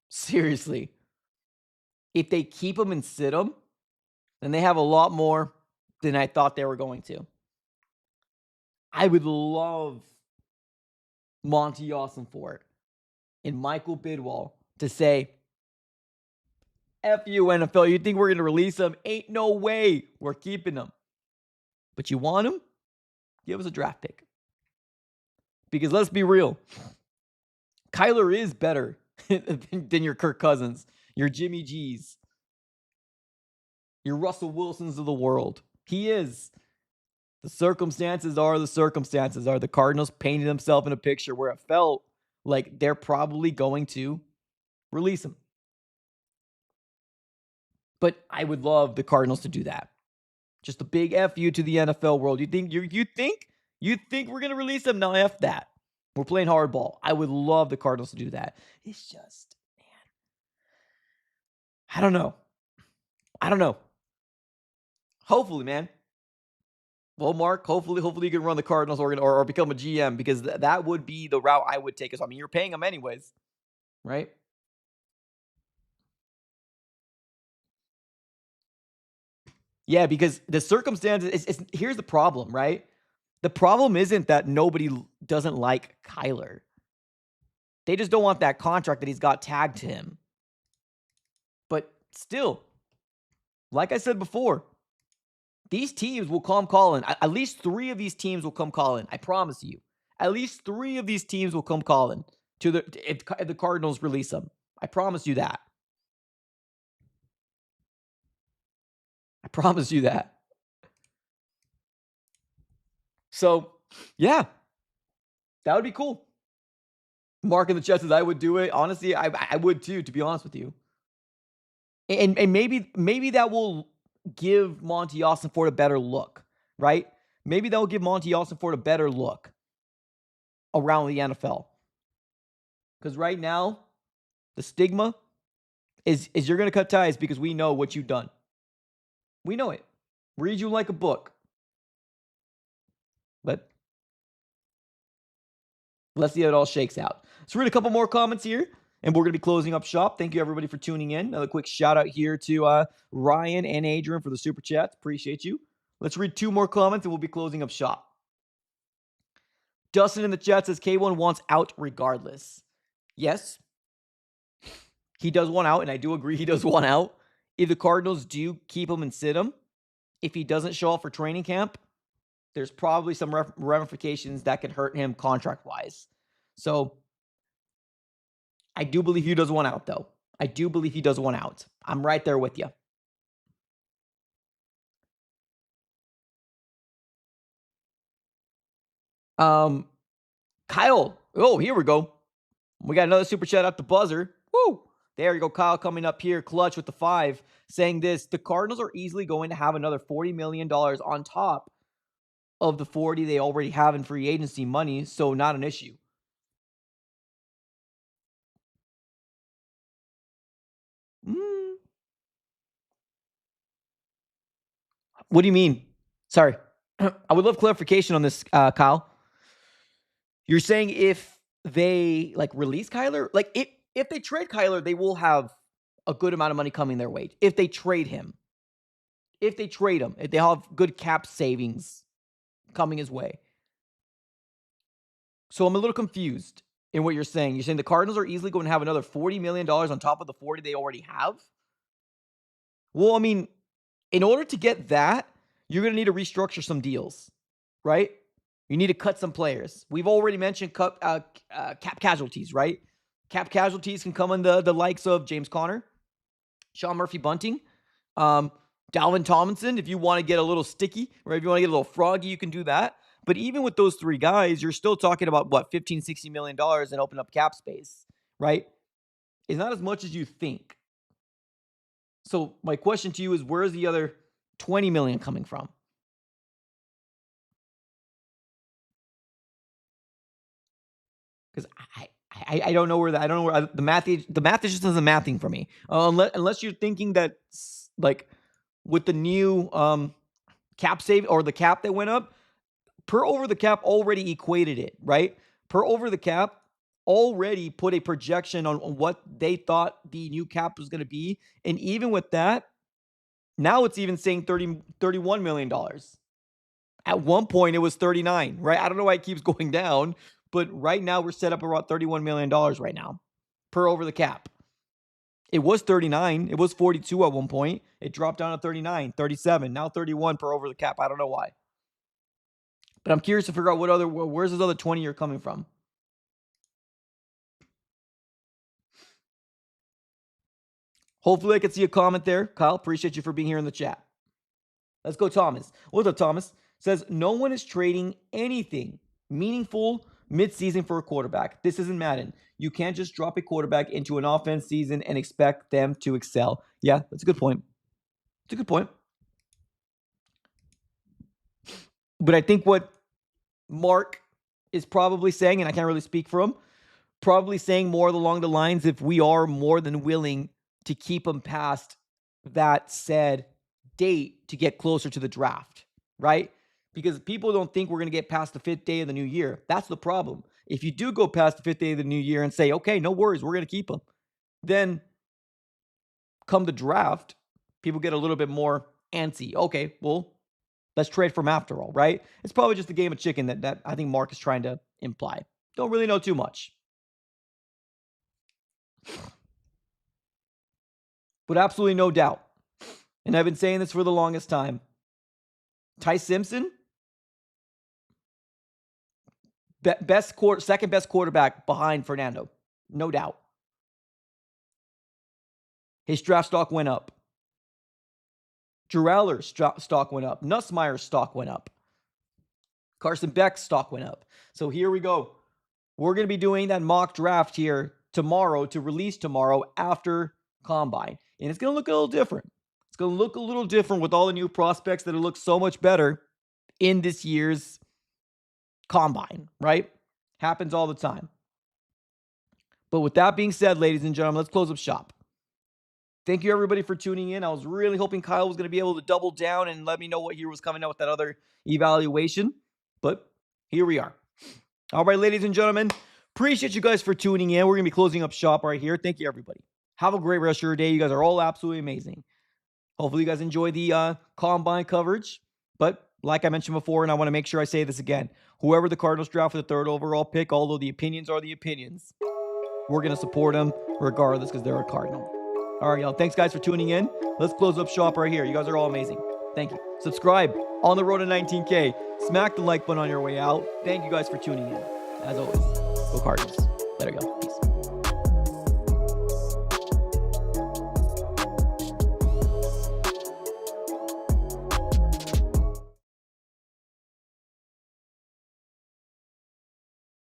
Seriously. If they keep him and sit him, then they have a lot more than I thought they were going to. I would love Monty Ossenfort and Michael Bidwell to say, F you, NFL. You think we're going to release him? Ain't no way we're keeping him. But you want him? Give us a draft pick. Because let's be real. KYLER is better than your Kirk Cousins, your Jimmy G's, your Russell Wilsons of the world. He is. The circumstances are the circumstances are. The Cardinals painted themselves in a picture where it felt like they're probably going to release him. But I would love the Cardinals to do that. Just a big F you to the NFL world. You think we're going to release him? No, F that. We're playing hardball. I would love the Cardinals to do that. It's just, man, I don't know. Hopefully, man. Well, Mark, hopefully you can run the Cardinals or become a GM, because that would be the route I would take. I mean, you're paying them anyways, right? Yeah, because the circumstances, here's the problem, right? The problem isn't that nobody doesn't like KYLER. They just don't want that contract that he's got tagged to him. But still, like I said before, these teams will come calling. At least 3 of these teams will come calling. I promise you. At least 3 of these teams will come calling if the Cardinals release them. I promise you that. I promise you that. So, yeah, that would be cool. Mark in the chat says I would do it. Honestly, I would too, to be honest with you. And maybe that will give Monty Ossenfort a better look, right? Maybe that will give Monty Ossenfort a better look around the NFL. Because right now, the stigma is you're going to cut ties because we know what you've done. We know it. Read you like a book. But let's see how it all shakes out. Let's read a couple more comments here, and we're going to be closing up shop. Thank you, everybody, for tuning in. Another quick shout out here to Ryan and Adrian for the super chats. Appreciate you. Let's read 2 more comments, and we'll be closing up shop. Dustin in the chat says K1 wants out regardless. Yes, he does want out, and I do agree he does want out. If the Cardinals do keep him and sit him, if he doesn't show up for training camp, there's probably some ramifications that could hurt him contract-wise. So I do believe he does want out, though. I do believe he does want out. I'm right there with you. Kyle. Oh, here we go. We got another super chat at the buzzer. Woo! There you go, Kyle, coming up here, clutch with the 5, saying this: the Cardinals are easily going to have another $40 million on top of the 40 they already have in free agency money, so not an issue. What do you mean? Sorry. I would love clarification on this, Kyle. You're saying if they release KYLER, if they trade KYLER, they will have a good amount of money coming their way. If they trade him, if they have good cap savings coming his way. So I'm a little confused in what you're saying. You're saying the Cardinals are easily going to have another $40 million on top of the 40 they already have? Well, I mean, in order to get that, you're going to need to restructure some deals, right? You need to cut some players. We've already mentioned cap casualties, right? Cap casualties can come in the likes of James Conner, Sean Murphy-Bunting, Dalvin Tomlinson. If you want to get a little sticky, or if you want to get a little froggy, you can do that. But even with those 3 guys, you're still talking about, what, $15, $60 million and open up cap space, right? It's not as much as you think. So my question to you is, where's the other $20 million coming from? Because I don't know where that. I don't know where the math just isn't mathing for me. Unless you're thinking that like with the new cap save or the cap that went up, per over the cap already equated it, right? Per over the cap already put a projection on what they thought the new cap was going to be. And even with that, now it's even saying $31 million. At one point, it was 39, right? I don't know why it keeps going down, but right now we're set up around $31 million right now per over the cap. It was 39. It was 42 at one point. It dropped down to 39, 37, now 31 per over the cap. I don't know why. But I'm curious to figure out where's this other 20-year coming from? Hopefully I can see a comment there. Kyle, appreciate you for being here in the chat. Let's go, Thomas. What's up, Thomas? Says, no one is trading anything meaningful mid-season for a quarterback. This isn't Madden. You can't just drop a quarterback into an offense season and expect them to excel. Yeah, that's a good point. It's a good point. But I think what Mark is probably saying, and I can't really speak for him, probably saying more along the lines if we are more than willing to keep him past that said date to get closer to the draft, right? Because people don't think we're going to get past the 5th day of the new year. That's the problem. If you do go past the 5th day of the new year and say, okay, no worries, we're going to keep him, then come the draft, people get a little bit more antsy. Okay, well, let's trade for him after all, right? It's probably just a game of chicken that I think Mark is trying to imply. Don't really know too much. But absolutely no doubt, and I've been saying this for the longest time, Ty Simpson, second best quarterback behind Fernando, no doubt. His draft stock went up. Geraller's stock went up. Nussmeier's stock went up. Carson Beck's stock went up. So here we go. We're going to be doing that mock draft here tomorrow to release tomorrow after Combine. And it's going to look a little different. It's going to look a little different with all the new prospects that look so much better in this year's Combine, right? Happens all the time. But with that being said, ladies and gentlemen, let's close up shop. Thank you, everybody, for tuning in. I was really hoping Kyle was going to be able to double down and let me know what year was coming out with that other evaluation. But here we are. All right, ladies and gentlemen, appreciate you guys for tuning in. We're going to be closing up shop right here. Thank you, everybody. Have a great rest of your day. You guys are all absolutely amazing. Hopefully, you guys enjoy the Combine coverage. But like I mentioned before, and I want to make sure I say this again, whoever the Cardinals draft for the 3rd overall pick, although the opinions are the opinions, we're going to support them regardless because they're a Cardinal. All right, y'all. Thanks, guys, for tuning in. Let's close up shop right here. You guys are all amazing. Thank you. Subscribe on the road to 19K. Smack the like button on your way out. Thank you guys for tuning in. As always, go Cardinals. There you go. Peace.